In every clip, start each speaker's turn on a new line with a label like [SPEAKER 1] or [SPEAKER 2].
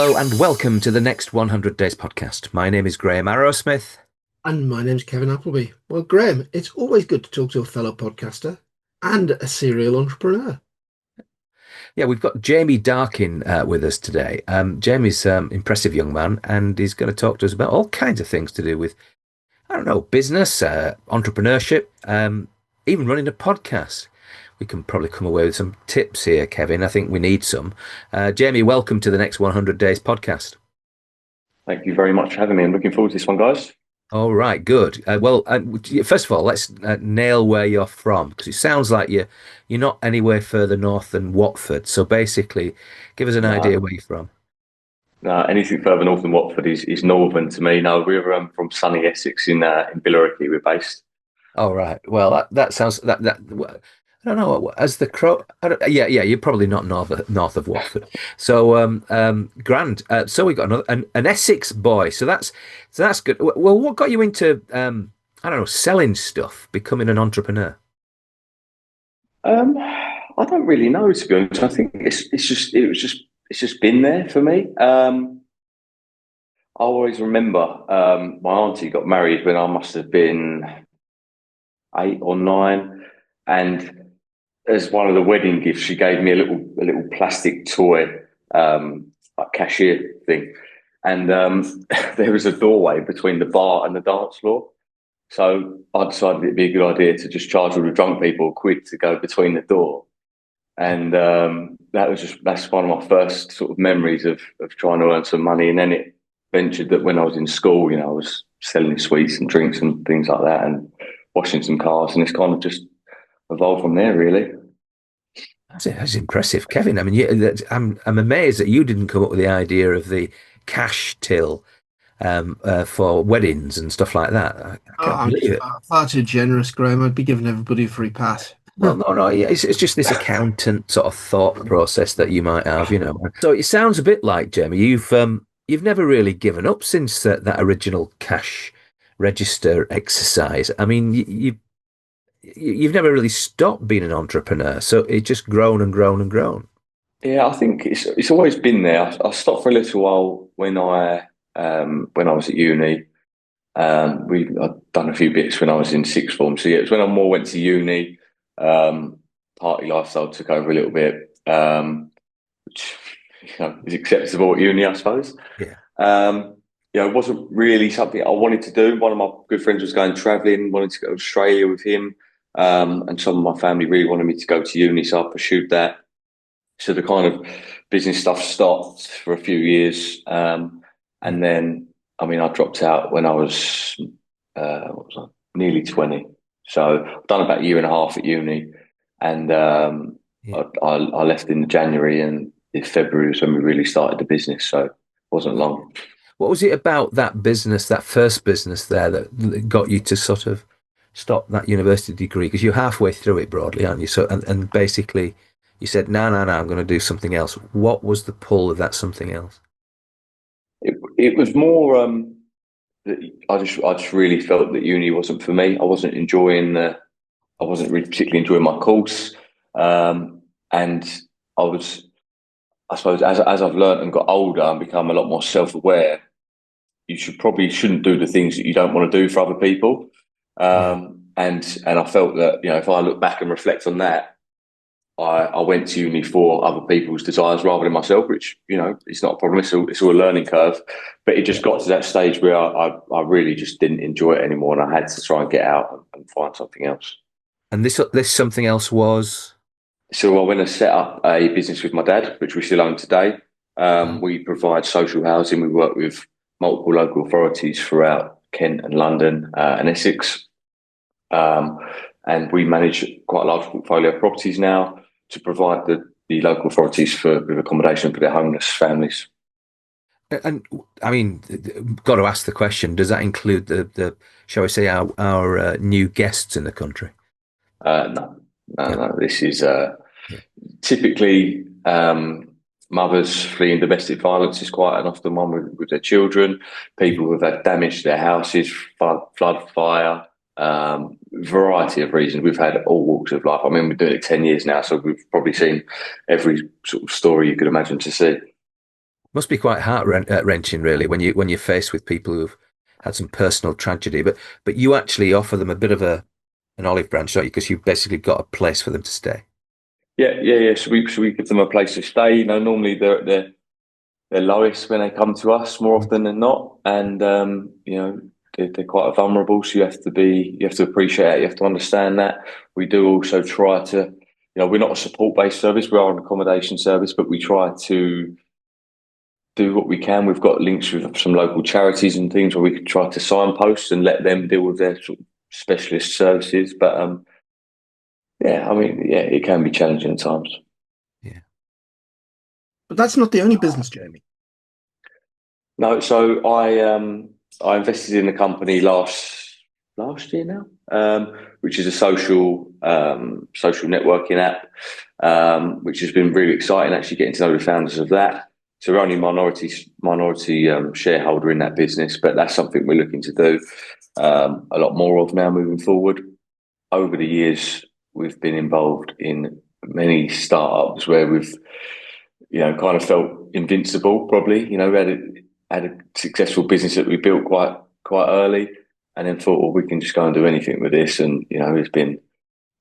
[SPEAKER 1] Hello and welcome to the Next 100 Days podcast. My name is Graham Arrowsmith.
[SPEAKER 2] And my name's Kevin Appleby. Well, Graham, it's always good to talk to a fellow podcaster and a serial entrepreneur.
[SPEAKER 1] Yeah, we've got Jamie Darkin with us today. Jamie's an impressive young man and he's going to talk to us about all kinds of things to do with, I don't know, business, entrepreneurship, even running a podcast. We can probably come away with some tips here, Kevin. I think we need some. Jamie, welcome to the Next 100 Days podcast.
[SPEAKER 3] Thank you very much for having me. I'm looking forward to this one, guys.
[SPEAKER 1] All right, good. First of all, let's nail where you're from because it sounds like you're not anywhere further north than Watford. So basically, give us an idea
[SPEAKER 3] No,
[SPEAKER 1] where you're from.
[SPEAKER 3] no, anything further north than Watford is northern to me. No, we're from sunny Essex in Billericay. We're based.
[SPEAKER 1] All right. Well, that sounds that. I don't know. As the crow, yeah. You're probably not north of Watford. So, grand. So we got another an Essex boy. So that's good. Well, what got you into I don't know, selling stuff, becoming an entrepreneur?
[SPEAKER 3] I don't really know, to be honest. I think it's just been there for me. I always remember my auntie got married when I must have been 8 or 9, and as one of the wedding gifts, she gave me a little plastic toy, like cashier thing, and there was a doorway between the bar and the dance floor. So I decided it'd be a good idea to just charge all the drunk people a quid to go between the door, and that's one of my first sort of memories of trying to earn some money. And then it ventured that when I was in school, I was selling sweets and drinks and things like that, and washing some cars, and it's kind of just evolved from there, really.
[SPEAKER 1] That's impressive, Kevin. I mean, I'm amazed that you didn't come up with the idea of the cash till for weddings and stuff like that. I
[SPEAKER 2] Oh,
[SPEAKER 1] can't
[SPEAKER 2] I'm
[SPEAKER 1] believe
[SPEAKER 2] just
[SPEAKER 1] it.
[SPEAKER 2] far too generous, Graham. I'd be giving everybody a free pass.
[SPEAKER 1] Well, no, yeah, it's just this accountant sort of thought process that you might have. So it sounds a bit like Jamie. You've never really given up since that original cash register exercise. I mean, you've never really stopped being an entrepreneur. So it just grown and grown and grown.
[SPEAKER 3] Yeah, I think it's always been there. I stopped for a little while when I was at uni. I'd done a few bits when I was in sixth form. So yeah, it was when I more went to uni. Party lifestyle took over a little bit, which is acceptable at uni, I suppose.
[SPEAKER 1] Yeah.
[SPEAKER 3] It wasn't really something I wanted to do. One of my good friends was going travelling, wanted to go to Australia with him, and some of my family really wanted me to go to uni, so I pursued that. So the kind of business stuff stopped for a few years, and then I dropped out when I was what was I? Nearly 20. So I've done about a year and a half at uni, and
[SPEAKER 1] Yeah.
[SPEAKER 3] I left in January, and in February was when we really started the business. So it wasn't long.
[SPEAKER 1] What was it about that business, that first business there, that got you to sort of stop that university degree? Because you're halfway through it broadly, aren't you? So, and basically you said, no, no, no, I'm going to do something else. What was the pull of that something else?
[SPEAKER 3] It was more that I just really felt that uni wasn't for me. I wasn't really particularly enjoying my course, and I was I suppose as I've learned and got older and become a lot more self aware, you shouldn't do the things that you don't want to do for other people.
[SPEAKER 1] Yeah.
[SPEAKER 3] And I felt that if I look back and reflect on that, I went to uni for other people's desires rather than myself, which it's not a problem. It's all a learning curve, but it just got to that stage where I really just didn't enjoy it anymore, and I had to try and get out and find something else.
[SPEAKER 1] And this something else was.
[SPEAKER 3] So I went and set up a business with my dad, which we still own today. We provide social housing. We work with multiple local authorities throughout Kent and London and Essex. Um, and we manage quite a large portfolio of properties now to provide the local authorities with accommodation for their homeless families.
[SPEAKER 1] And I mean, got to ask the question: does that include the shall we say our new guests in the country?
[SPEAKER 3] No, no,
[SPEAKER 1] No.
[SPEAKER 3] no. This is
[SPEAKER 1] Yeah.
[SPEAKER 3] typically mothers fleeing domestic violence is quite an often one with their children. People who've had damage to their houses, flood, fire, variety of reasons. We've had all walks of life. I mean, we've been doing it 10 years now, so we've probably seen every sort of story you could imagine to see.
[SPEAKER 1] Must be quite wrenching, really, when you're faced with people who've had some personal tragedy. But you actually offer them a bit of an olive branch, don't you? Because you've basically got a place for them to stay.
[SPEAKER 3] Yeah. So we give them a place to stay. Normally they're lowest when they come to us more
[SPEAKER 1] Mm.
[SPEAKER 3] often than not, and they're quite vulnerable. So you have to appreciate it. You have to understand that. We do also try to, we're not a support based service. We are an accommodation service, but we try to do what we can. We've got links with some local charities and things where we can try to signpost and let them deal with their sort of specialist services. But yeah, I mean, yeah, it can be challenging at times.
[SPEAKER 1] Yeah.
[SPEAKER 2] But that's not the only business, Jamie.
[SPEAKER 3] No, so I invested in the company last year now, which is a social networking app, which has been really exciting. Actually, getting to know the founders of that. So we're only minority shareholder in that business, but that's something we're looking to do a lot more of now moving forward. Over the years, we've been involved in many startups where we've kind of felt invincible. Probably, we had a successful business that we built quite early, and then thought, well, we can just go and do anything with this. And it's been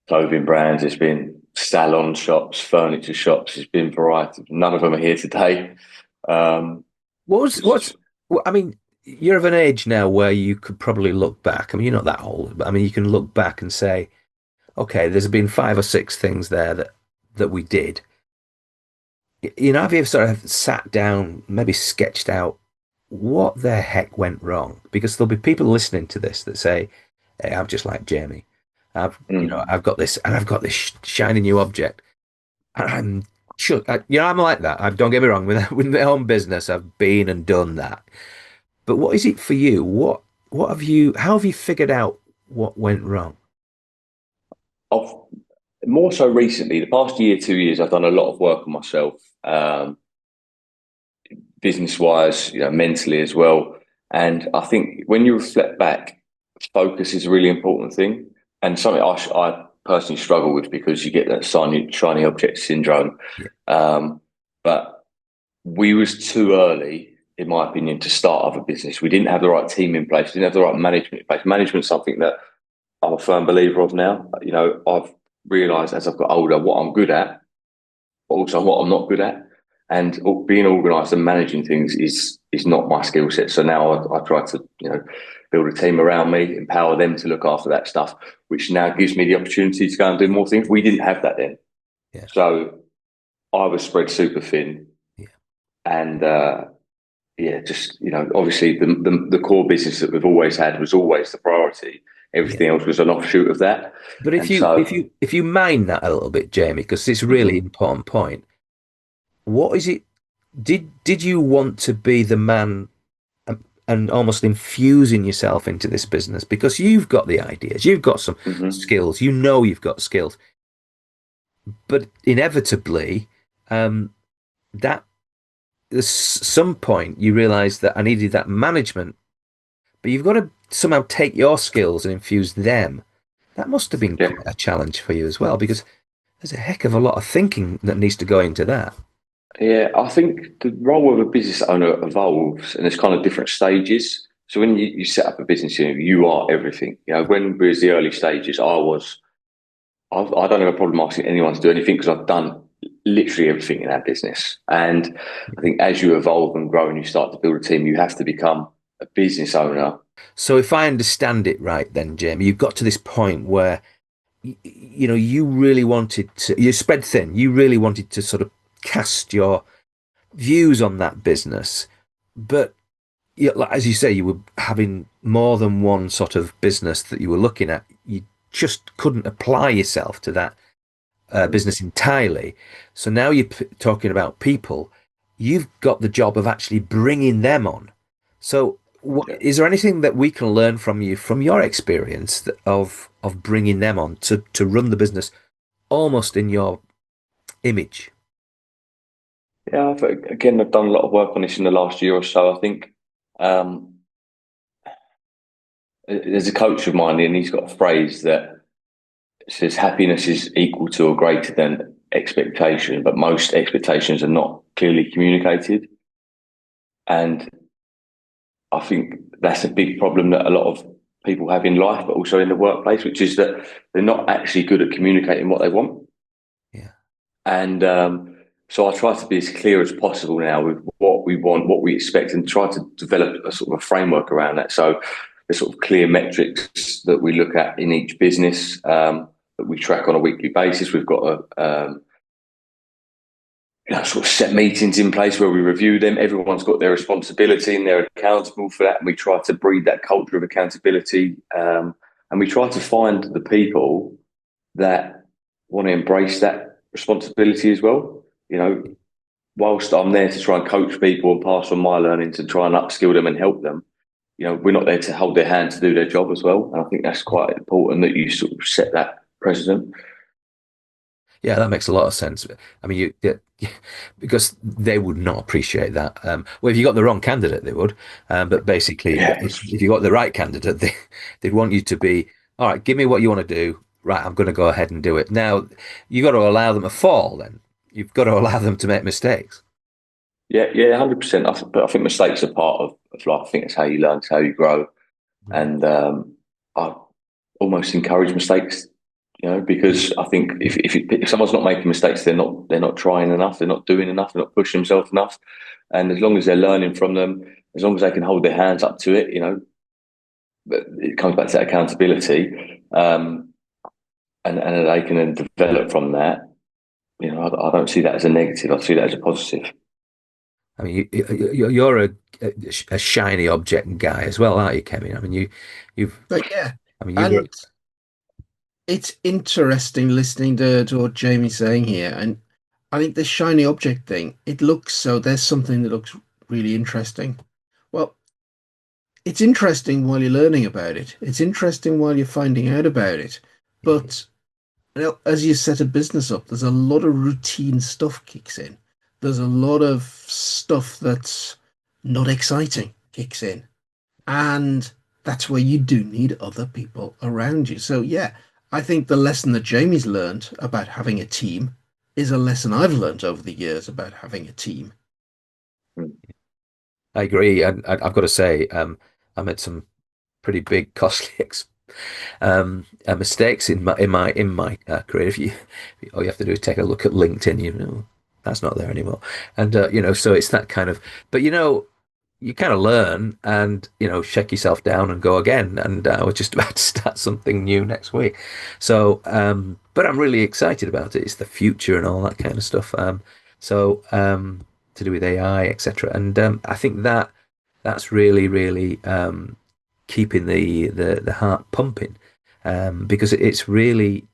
[SPEAKER 3] clothing brands, it's been salon shops, furniture shops, it's been variety. None of them are here today. Um,
[SPEAKER 1] What's I mean, you're of an age now where you could probably look back. I mean, you're not that old, but I mean, you can look back and say, okay, there's been five or six things there that we did. Have you ever sort of sat down, maybe sketched out what the heck went wrong? Because there'll be people listening to this that say, "Hey, I'm just like Jamie.
[SPEAKER 3] mm,
[SPEAKER 1] I've got this, and I've got this shiny new object, and I'm sure, I'm like that. Don't get me wrong. With my own business, I've been and done that. But what is it for you? What have you? How have you figured out what went wrong?
[SPEAKER 3] I've more so recently, the past year, 2 years, I've done a lot of work on myself, business wise, mentally as well. And I think when you reflect back, focus is a really important thing, and something I personally struggle with because you get that shiny object syndrome.
[SPEAKER 1] Yeah,
[SPEAKER 3] But we was too early, in my opinion, to start other business. We didn't have the right team in place. We didn't have the right management in place. Management's something that I'm a firm believer of now. I've realised as I've got older what I'm good at, but also what I'm not good at. And being organised and managing things is not my skill set. So now I try to build a team around me, empower them to look after that stuff, which now gives me the opportunity to go and do more things. We didn't have that then,
[SPEAKER 1] yeah,
[SPEAKER 3] so I was spread super thin,
[SPEAKER 1] yeah,
[SPEAKER 3] and yeah, just obviously the core business that we've always had was always the priority.
[SPEAKER 1] yeah.
[SPEAKER 3] Everything else was an offshoot of that,
[SPEAKER 1] But if
[SPEAKER 3] and
[SPEAKER 1] you if
[SPEAKER 3] so.
[SPEAKER 1] you if you mind that a little bit, Jamie, because it's a really
[SPEAKER 3] Mhm.
[SPEAKER 1] important point. What is it? Did you want to be the man and almost infusing yourself into this business because you've got the ideas, you've got some
[SPEAKER 3] Mhm.
[SPEAKER 1] skills, you've got skills, but inevitably, that at some point you realize that I needed that management, but you've got to somehow take your skills and infuse them. That must have been
[SPEAKER 3] Yeah.
[SPEAKER 1] quite a challenge for you as well because there's a heck of a lot of thinking that needs to go into that.
[SPEAKER 3] Yeah, I think the role of a business owner evolves and there's kind of different stages. So when you set up a business, you are everything. When we was the early stages, I don't have a problem asking anyone to do anything because I've done literally everything in our business. And I think as you evolve and grow and you start to build a team, you have to become a business owner.
[SPEAKER 1] So if I understand it right, then Jamie, you've got to this point where you really wanted to, you're spread thin. You really wanted to sort of cast your views on that business, but like, as you say, you were having more than one sort of business that you were looking at. You just couldn't apply yourself to that business entirely. So now you're talking about people. You've got the job of actually bringing them on. So,
[SPEAKER 3] Yeah.
[SPEAKER 1] is there anything that we can learn from you, from your experience of bringing them on to run the business almost in your image?
[SPEAKER 3] Yeah, again, I've done a lot of work on this in the last year or so. I think um, there's a coach of mine, and he's got a phrase that says happiness is equal to or greater than expectation, but most expectations are not clearly communicated. And I think that's a big problem that a lot of people have in life, but also in the workplace, which is that they're not actually good at communicating what they want.
[SPEAKER 1] Yeah.
[SPEAKER 3] And so I try to be as clear as possible now with what we want, what we expect, and try to develop a sort of a framework around that. So there's sort of clear metrics that we look at in each business, that we track on a weekly basis. We've got sort of set meetings in place where we review them. Everyone's got their responsibility and they're accountable for that. And we try to breed that culture of accountability. And we try to find the people that want to embrace that responsibility as well. Whilst I'm there to try and coach people and pass on my learning to try and upskill them and help them, we're not there to hold their hand to do their job as well. And I think that's quite important that you sort of set that precedent.
[SPEAKER 1] Yeah, that makes a lot of sense. I mean, because they would not appreciate that. Well, if you got the wrong candidate, they would. But basically,
[SPEAKER 3] Yeah.
[SPEAKER 1] if you got the right candidate, they'd want you to be, all right, give me what you want to do. Right, I'm going to go ahead and do it. Now, you got to allow them to fall then. You've got to allow them to make mistakes.
[SPEAKER 3] Yeah, yeah, 100%. But I think mistakes are part of life. I think it's how you learn, it's how you grow.
[SPEAKER 1] Mm.
[SPEAKER 3] And I almost encourage mistakes, because I think if someone's not making mistakes, they're not trying enough, they're not doing enough, they're not pushing themselves enough. And as long as they're learning from them, as long as they can hold their hands up to it, but it comes back to that accountability, and they can then develop from that. I don't see that as a negative. I see that as a positive.
[SPEAKER 1] I mean, you're a shiny object guy as well, aren't you, Kevin? I mean, you've,
[SPEAKER 2] But yeah,
[SPEAKER 1] I mean, you've
[SPEAKER 2] and
[SPEAKER 1] worked.
[SPEAKER 2] it's interesting listening to what Jamie's saying here. And I think the shiny object thing, it looks so there's something that looks really interesting. Well, it's interesting while you're learning about it. It's interesting while you're finding out about it. But as you set a business up, there's a lot of routine stuff kicks in. There's a lot of stuff that's not exciting kicks in. And that's where you do need other people around you. So yeah, I think the lesson that Jamie's learned about having a team is a lesson I've learned over the years about having a team.
[SPEAKER 1] I agree. I've got to say, I made some pretty big, costly mistakes in my career. If you all you have to do is take a look at LinkedIn, that's not there anymore. And so it's that kind of. But you kind of learn and shake yourself down and go again. And we're just about to start something new next week. So, but I'm really excited about it. It's the future and all that kind of stuff. To do with AI, etc. And I think that's really, really keeping the heart pumping, because it's really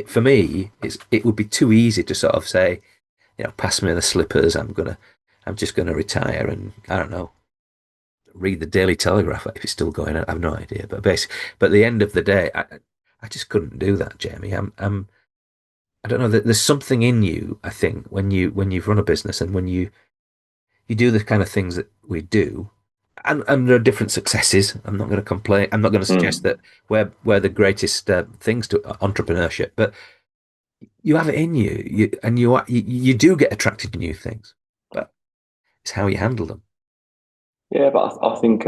[SPEAKER 1] for me it would be too easy to sort of say, pass me the slippers. I'm just gonna retire and I don't know, read the Daily Telegraph if it's still going. I have no idea, but at the end of the day, I just couldn't do that, Jamie. I don't know. There's something in you, I think, when you've run a business and when you do the kind of things that we do, and there are different successes. I'm not going to complain. I'm not going to suggest
[SPEAKER 3] Mm.
[SPEAKER 1] that we're the greatest things to entrepreneurship, but you have it in you, and you do get attracted to new things, but it's how you handle them.
[SPEAKER 3] Yeah, but I think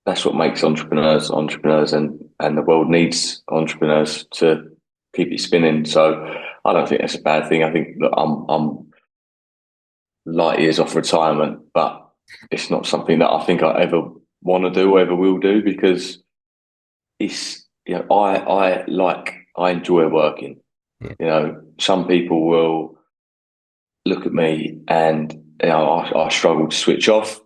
[SPEAKER 3] that's what makes entrepreneurs entrepreneurs, and the world needs entrepreneurs to keep it spinning. So I don't think that's a bad thing. I think that I'm light years off retirement, but it's not something that I think I ever want to do or ever will do, because it's I enjoy working.
[SPEAKER 1] Yeah,
[SPEAKER 3] Some people will look at me and I struggle to switch off.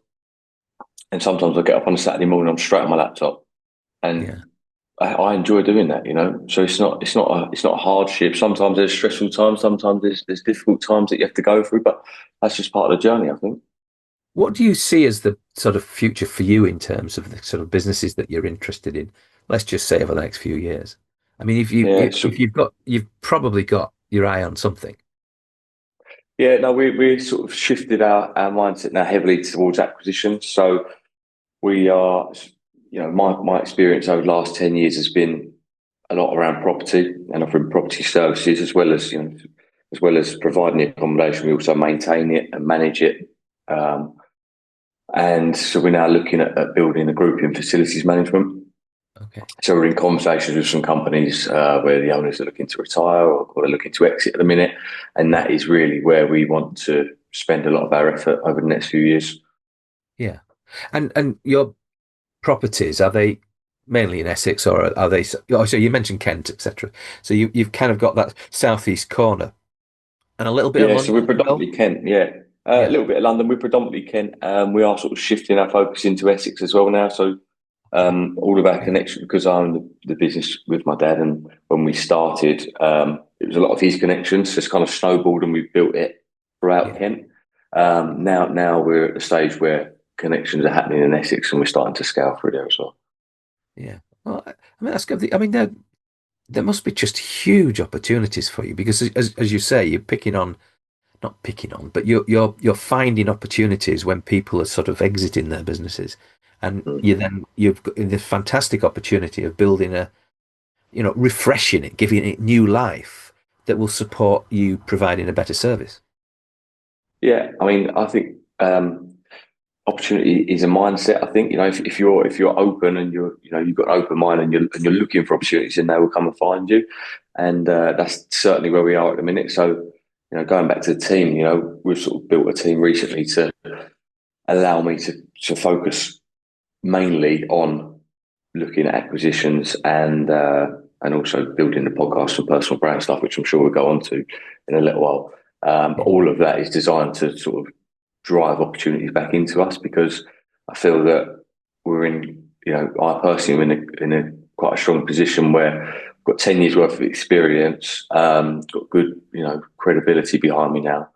[SPEAKER 3] And sometimes I get up on a Saturday morning, I'm straight on my laptop,
[SPEAKER 1] yeah.
[SPEAKER 3] and I enjoy doing that. So it's not a hardship. Sometimes there's stressful times, sometimes there's difficult times that you have to go through, but that's just part of the journey, I think.
[SPEAKER 1] What do you see as the sort of future for you in terms of the sort of businesses that you're interested in? Let's just say over the next few years. I mean,
[SPEAKER 3] Yeah, so
[SPEAKER 1] you've probably got your eye on something.
[SPEAKER 3] yeah, no, we sort of shifted our mindset now heavily towards acquisition. So we are, my experience over the last 10 years has been a lot around property and offering property services, as well as providing the accommodation. We also maintain it and manage it. Um, And so we're now looking at building a group in facilities management.
[SPEAKER 1] Okay.
[SPEAKER 3] So we're in conversations with some companies where the owners are looking to retire or are looking to exit at the minute. And
[SPEAKER 1] Yeah.
[SPEAKER 3] that is really where we want to spend a lot of our effort over the next few years.
[SPEAKER 1] Yeah. And your properties, are they mainly in Essex or are they? Oh, so you mentioned Kent, etc. So you've kind of got that southeast corner and a little bit of
[SPEAKER 3] Yeah, so we're
[SPEAKER 1] London as well.
[SPEAKER 3] predominantly Kent, yeah. A
[SPEAKER 1] Yeah.
[SPEAKER 3] little bit of London, we're predominantly Kent. We are sort of shifting our focus into Essex as well now. So
[SPEAKER 1] Okay.
[SPEAKER 3] all of our
[SPEAKER 1] Yeah.
[SPEAKER 3] connection, because I own the business with my dad, and when we started, it was a lot of his connections. So it's kind of snowballed, and we've built it throughout
[SPEAKER 1] Yeah.
[SPEAKER 3] Kent. Now we're at the stage where connections are happening in Essex, and we're starting to scale through there as well.
[SPEAKER 1] Yeah. Well, I mean, that's good. I mean, there must be just huge opportunities for you because, as you say, you're picking on, not picking on, but you're finding opportunities when people are sort of exiting their businesses, and you've got this fantastic opportunity of building refreshing it, giving it new life that will support you providing a better service.
[SPEAKER 3] Yeah, I mean, I think opportunity is a mindset. I think if you're open and you've got an open mind and you're looking for opportunities, then they will come and find you. And that's certainly where we are at the minute. So going back to the team, we've sort of built a team recently to allow me to focus mainly on looking at acquisitions and also building the podcast and personal brand stuff, which I'm sure we'll go on to in a little while. But
[SPEAKER 1] Yeah.
[SPEAKER 3] all of that is designed to sort of drive opportunities back into us because I feel that we're in, I personally am in a quite a strong position where I've got 10 years worth of experience, got good, credibility behind me now,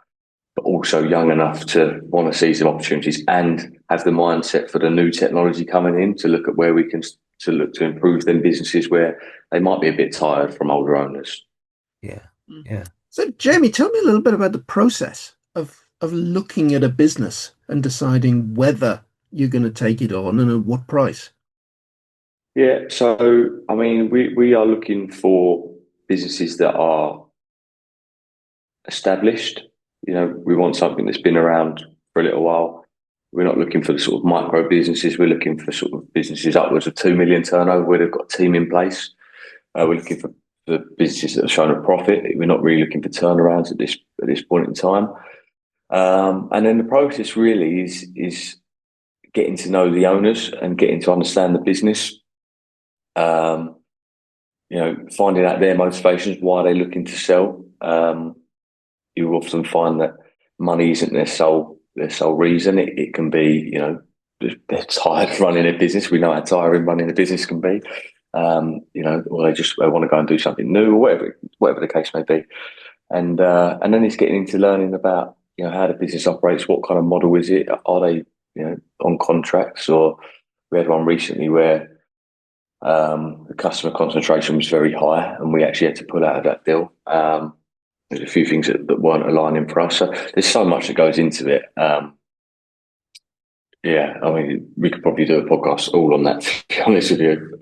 [SPEAKER 3] but also young enough to want to seize some opportunities and have the mindset for the new technology coming in to look at where we can to look to improve them businesses where they might be a bit tired from older owners.
[SPEAKER 1] Yeah.
[SPEAKER 2] Mm.
[SPEAKER 1] Yeah.
[SPEAKER 2] So, Jamie, tell me a little bit about the process of looking at a business and deciding whether you're going to take it on and at what price.
[SPEAKER 3] Yeah, so I mean, we are looking for businesses that are established. We want something that's been around for a little while. We're not looking for the sort of micro businesses. We're looking for sort of businesses upwards of 2 million turnover where they've got a team in place. We're looking for the businesses that have shown a profit. We're not really looking for turnarounds at this point in time. And then the process really is getting to know the owners and getting to understand the business. Um, finding out their motivations, why they're looking to sell. You often find that money isn't their sole reason. It can be, they're tired of running a business. We know how tiring running a business can be. Or they want to go and do something new, or whatever the case may be. And then it's getting into learning about how the business operates, what kind of model is it? Are they on contracts? Or we had one recently where the customer concentration was very high, and we actually had to pull out of that deal. There's a few things that weren't aligning for us. So there's so much that goes into it. Yeah, I mean, we could probably do a podcast all on that, to be honest with you.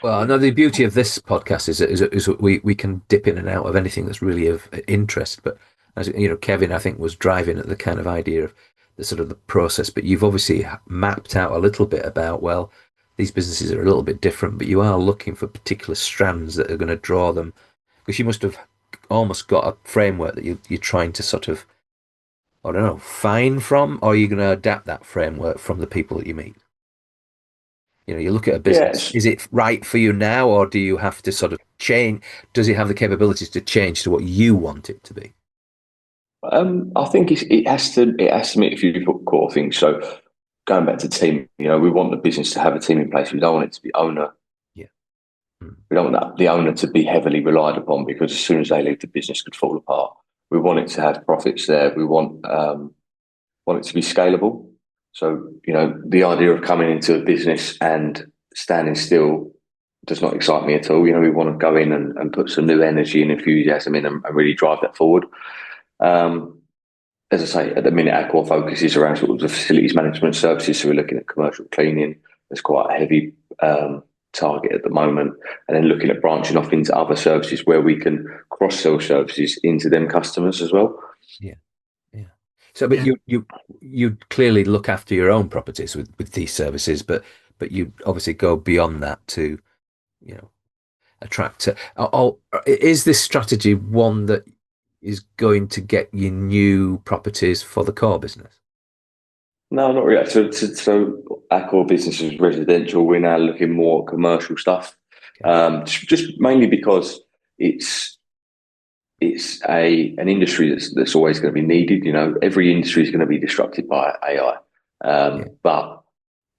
[SPEAKER 1] Well, no, the beauty of this podcast is we can dip in and out of anything that's really of interest. But as you know, Kevin, I think, was driving at the kind of idea of the sort of the process. But you've obviously mapped out a little bit about, well, these businesses are a little bit different, but you are looking for particular strands that are going to draw them, because you must have almost got a framework that you're trying to sort of, I don't know, find from, or you're going to adapt that framework from the people that you meet. You look at a business.
[SPEAKER 3] Yes,
[SPEAKER 1] Is it right for you now, or do you have to sort of change? Does it have the capabilities to change to what you want it to be?
[SPEAKER 3] I think it has to meet a few core things. So going back to team, we want the business to have a team in place. We don't want it to be owner.
[SPEAKER 1] Yeah. Mm.
[SPEAKER 3] We don't want the owner to be heavily relied upon because as soon as they leave, the business could fall apart. We want it to have profits there. We want it to be scalable. So, the idea of coming into a business and standing still does not excite me at all. We want to go in and put some new energy and enthusiasm in and really drive that forward. Um, as I say, at the minute, our core focus is around sort of the facilities management services. So we're looking at commercial cleaning. There's quite a heavy target at the moment. And then looking at branching off into other services where we can cross-sell services into them customers as well.
[SPEAKER 1] Yeah. Yeah. So, but
[SPEAKER 2] Yeah.
[SPEAKER 1] you clearly look after your own properties with these services, but you obviously go beyond that to, you know, attract. Is this strategy one that is going to get you new properties for the core business?
[SPEAKER 3] No, not really. So our core business is residential. We're now looking more at commercial stuff,
[SPEAKER 1] Okay.
[SPEAKER 3] just mainly because it's it's a an industry that's always going to be needed. You know, every industry is going to be disrupted by AI,
[SPEAKER 1] Yeah.
[SPEAKER 3] but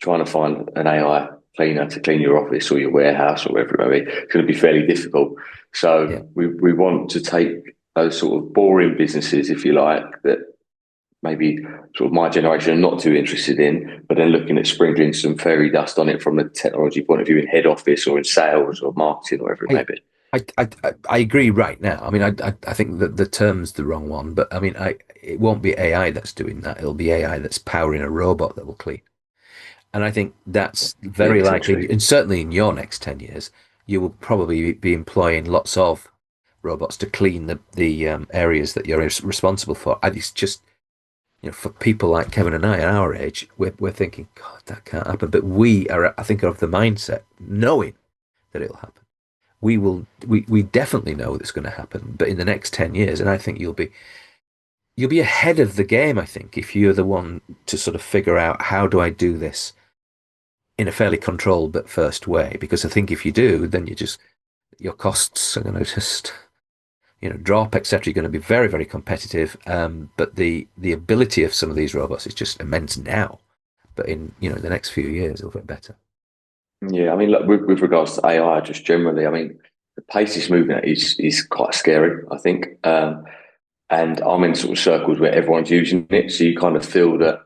[SPEAKER 3] trying to find an AI cleaner to clean your office or your warehouse or wherever it may be, it's going to be fairly difficult.
[SPEAKER 1] Yeah.
[SPEAKER 3] So we want to take those sort of boring businesses, if you like, that maybe sort of my generation are not too interested in, but then looking at sprinkling some fairy dust on it from a technology point of view in head office or in sales or marketing or whatever it may
[SPEAKER 1] I,
[SPEAKER 3] be.
[SPEAKER 1] I agree right now. I mean, I think that the term's the wrong one, but I mean, it won't be AI that's doing that. It'll be AI that's powering a robot that will clean. And I think that's
[SPEAKER 3] Yeah,
[SPEAKER 1] very likely,
[SPEAKER 3] potentially.
[SPEAKER 1] and certainly in your next 10 years, you will probably be employing lots of robots to clean the areas that you're responsible for. And it's just, for people like Kevin and I at our age, we're thinking, God, that can't happen. But we are, I think, of the mindset, knowing that it'll happen. We definitely know it's going to happen, but in the next 10 years, and I think you'll be ahead of the game, I think, if you're the one to sort of figure out how do I do this in a fairly controlled but first way. Because I think if you do, then your costs are going to just drop, etc. You're going to be very, very competitive. But the ability of some of these robots is just immense now. But in the next few years, it'll get better.
[SPEAKER 3] Yeah, I mean, look, with regards to AI, just generally, I mean, the pace it's moving at is quite scary, I think. And I'm in sort of circles where everyone's using it, so you kind of feel that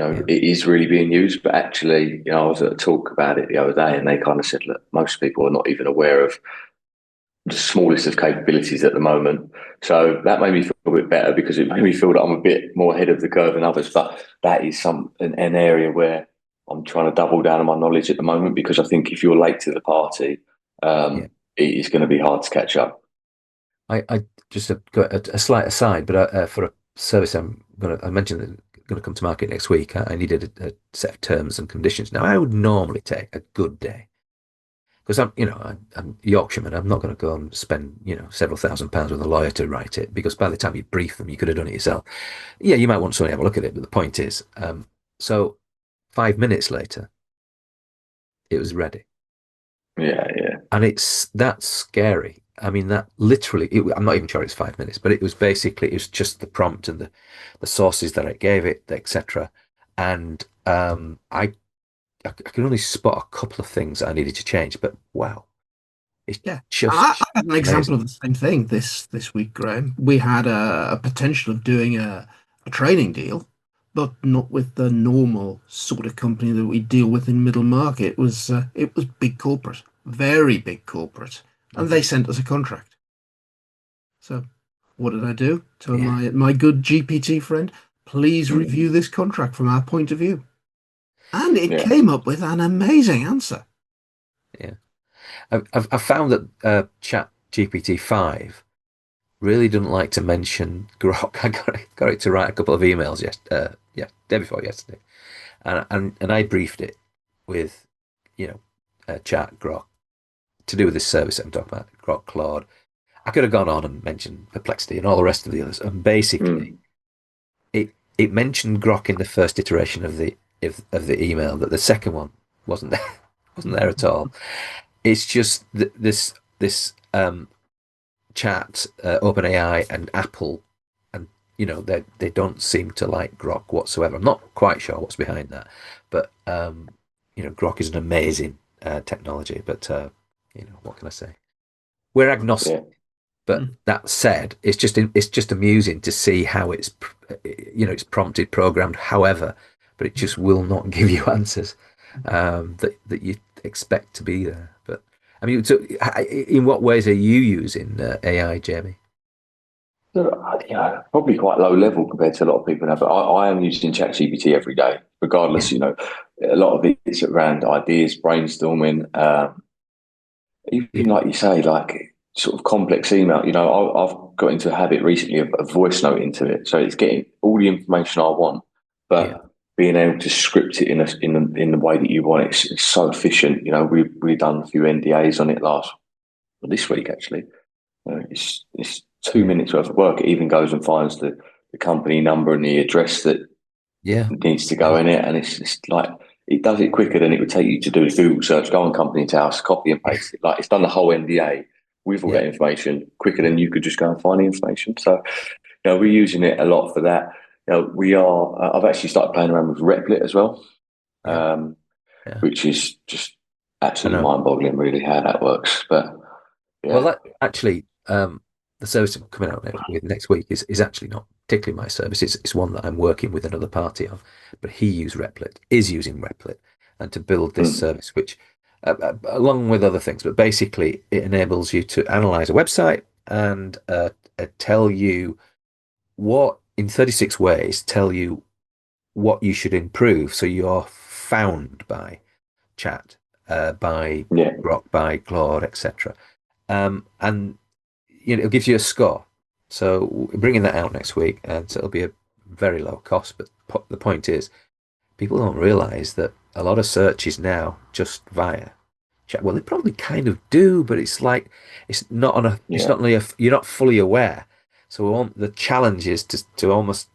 [SPEAKER 1] Yeah,
[SPEAKER 3] it is really being used. But actually, I was at a talk about it the other day, and they kind of said, look, most people are not even aware of the smallest of capabilities at the moment. So that made me feel a bit better because it made me feel that I'm a bit more ahead of the curve than others. But that is an area where I'm trying to double down on my knowledge at the moment because I think if you're late to the party,
[SPEAKER 1] yeah.
[SPEAKER 3] it is going to be hard to catch up.
[SPEAKER 1] I just got a slight aside, but for a service I mentioned that going to come to market next week. I needed a set of terms and conditions. Now, I would normally take a good day because I'm Yorkshireman. I'm not going to go and spend, several £1,000s with a lawyer to write it because by the time you brief them, you could have done it yourself. Yeah, you might want someone to have a look at it, but the point is, so 5 minutes later, it was ready.
[SPEAKER 3] Yeah, yeah,
[SPEAKER 1] And that's scary. I mean, that literally, I'm not even sure it's 5 minutes, but it was just the prompt and the sources that I gave it, etc. And I could only spot a couple of things that I needed to change, but wow, it's
[SPEAKER 2] Yeah, I
[SPEAKER 1] just
[SPEAKER 2] had an example
[SPEAKER 1] amazing.
[SPEAKER 2] of the same thing this week, Graham. We had a potential of doing a training deal, but not with the normal sort of company that we deal with in middle market. It was big corporate, very big corporate, and they
[SPEAKER 1] Okay.
[SPEAKER 2] sent us a contract. So what did I do? Tell
[SPEAKER 1] Yeah,
[SPEAKER 2] my good GPT friend, please
[SPEAKER 3] mm,
[SPEAKER 2] review this contract from our point of view, and it
[SPEAKER 3] yeah,
[SPEAKER 2] came up with an amazing answer.
[SPEAKER 1] yeah. I've found that Chat GPT-5 really doesn't like to mention Grok. I got it to write a couple of emails day before yesterday, and I briefed it with, Chat Grok to do with this service that I'm talking about, Grok Claude. I could have gone on and mentioned Perplexity and all the rest of the others, and basically
[SPEAKER 3] mm,
[SPEAKER 1] it mentioned Grok in the first iteration of the email, but the second one wasn't there wasn't there at all. It's just this chat, OpenAI and Apple, and they don't seem to like Grok whatsoever. I'm not quite sure what's behind that, but Grok is an amazing technology. But what can I say? We're agnostic.
[SPEAKER 3] yeah,
[SPEAKER 1] But
[SPEAKER 2] Hmm.
[SPEAKER 1] that said, it's just amusing to see how it's prompted, programmed, however, but it just will not give you answers that you expect to be there. But I mean, so in what ways are you using AI, Jamie?
[SPEAKER 3] so, probably quite low level compared to a lot of people now. But I am using ChatGPT every day,
[SPEAKER 1] Yeah,
[SPEAKER 3] regardless. A lot of it's around ideas, brainstorming. Even
[SPEAKER 1] yeah,
[SPEAKER 3] like you say, like sort of complex email. I've got into a habit recently of voice noting to it, so it's getting all the information I want,
[SPEAKER 1] Yeah.
[SPEAKER 3] but being able to script it in the way that you want it, it's so efficient. We've done a few NDAs on it this week actually. It's 2 minutes worth of work. It even goes and finds the company number and the address that
[SPEAKER 1] Yeah.
[SPEAKER 3] needs to go
[SPEAKER 1] Yeah.
[SPEAKER 3] in it, and it's just like it does it quicker than it would take you to do a Google search, go on Company's House, copy and paste it. Like it's done the whole NDA with all
[SPEAKER 1] Yeah.
[SPEAKER 3] that information quicker than you could just go and find the information. So, we're using it a lot for that. We are. I've actually started playing around with Replit as well,
[SPEAKER 1] Yeah.
[SPEAKER 3] um,
[SPEAKER 1] Yeah.
[SPEAKER 3] which is just
[SPEAKER 1] I
[SPEAKER 3] absolutely
[SPEAKER 1] know.
[SPEAKER 3] mind-boggling, really, how that works. But
[SPEAKER 1] Well,
[SPEAKER 3] yeah,
[SPEAKER 1] that actually, the service I'm coming out with next week is actually not particularly my service. It's one that I'm working with another party on, but he used Replit, is using Replit, and to build this
[SPEAKER 3] mm,
[SPEAKER 1] service, which, along with other things, but basically it enables you to analyze a website and tell you what, in 36 ways, tell you what you should improve so you're found by chat, by
[SPEAKER 3] yeah,
[SPEAKER 1] Grok, by Claude, etc. And it gives you a score. So we're bringing that out next week, and so it'll be a very low cost. But the point is, people don't realize that a lot of search is now just via chat. Well, they probably kind of do, but it's like it's
[SPEAKER 3] yeah.
[SPEAKER 1] not only you're not fully aware. So the challenge is to almost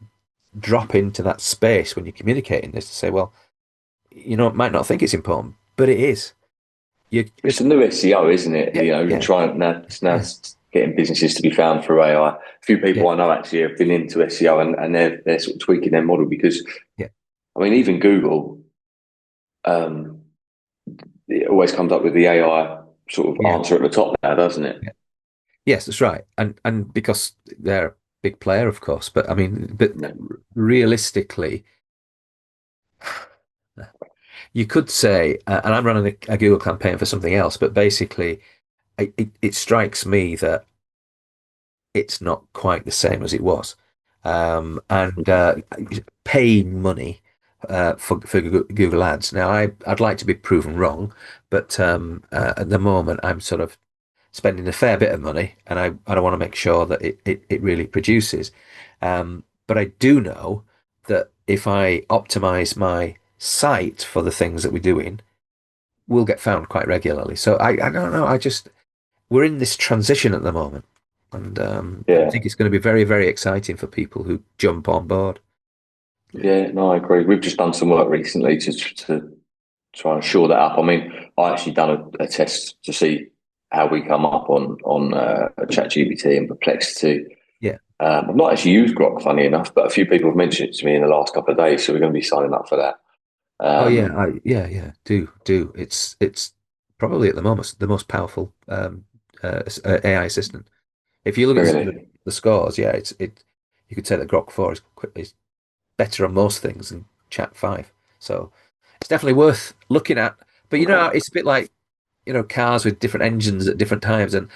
[SPEAKER 1] drop into that space when you're communicating this to say, well, it might not think it's important, but it is. You
[SPEAKER 3] It's the
[SPEAKER 1] just
[SPEAKER 3] new SEO, isn't it?
[SPEAKER 1] yeah, yeah,
[SPEAKER 3] Trying now, it's now
[SPEAKER 1] yeah,
[SPEAKER 3] getting businesses to be found through AI. A few
[SPEAKER 1] yeah,
[SPEAKER 3] people I know actually have been into SEO, and they're sort of tweaking their model because,
[SPEAKER 1] yeah,
[SPEAKER 3] I mean, even Google, um, it always comes up with the AI sort of
[SPEAKER 1] yeah.
[SPEAKER 3] answer at the top now, doesn't it?
[SPEAKER 1] Yeah. Yes, that's right. And because they're a big player, of course, but I mean, but
[SPEAKER 3] Yeah.
[SPEAKER 1] realistically, you could say, and I'm running a Google campaign for something else, but basically, it strikes me that it's not quite the same as it was. And paying money for Google Ads. Now, I'd like to be proven wrong, but at the moment, I'm sort of spending a fair bit of money, and I want to make sure that it really produces. But I do know that if I optimize my site for the things that we're doing, we'll get found quite regularly. So I don't know. We're in this transition at the moment, and I
[SPEAKER 3] Yeah,
[SPEAKER 1] think it's going to be very, very exciting for people who jump on board.
[SPEAKER 2] Yeah.
[SPEAKER 3] yeah, no, I agree. We've just done some work recently to try and shore that up. I mean, I actually done a test to see how we come up on ChatGPT and Perplexity.
[SPEAKER 1] Yeah.
[SPEAKER 3] I've not actually used Grok, funny enough, but a few people have mentioned it to me in the last couple of days, so we're going to be signing up for that.
[SPEAKER 1] Oh yeah.
[SPEAKER 3] Um,
[SPEAKER 1] Yeah. Yeah. Do. It's probably at the moment the most powerful AI assistant. If you look at
[SPEAKER 3] really,
[SPEAKER 1] the scores, yeah, you could say that Grok 4 is better on most things than Chat 5. So it's definitely worth looking at. But
[SPEAKER 3] okay.
[SPEAKER 1] it's a bit like, cars with different engines at different times, and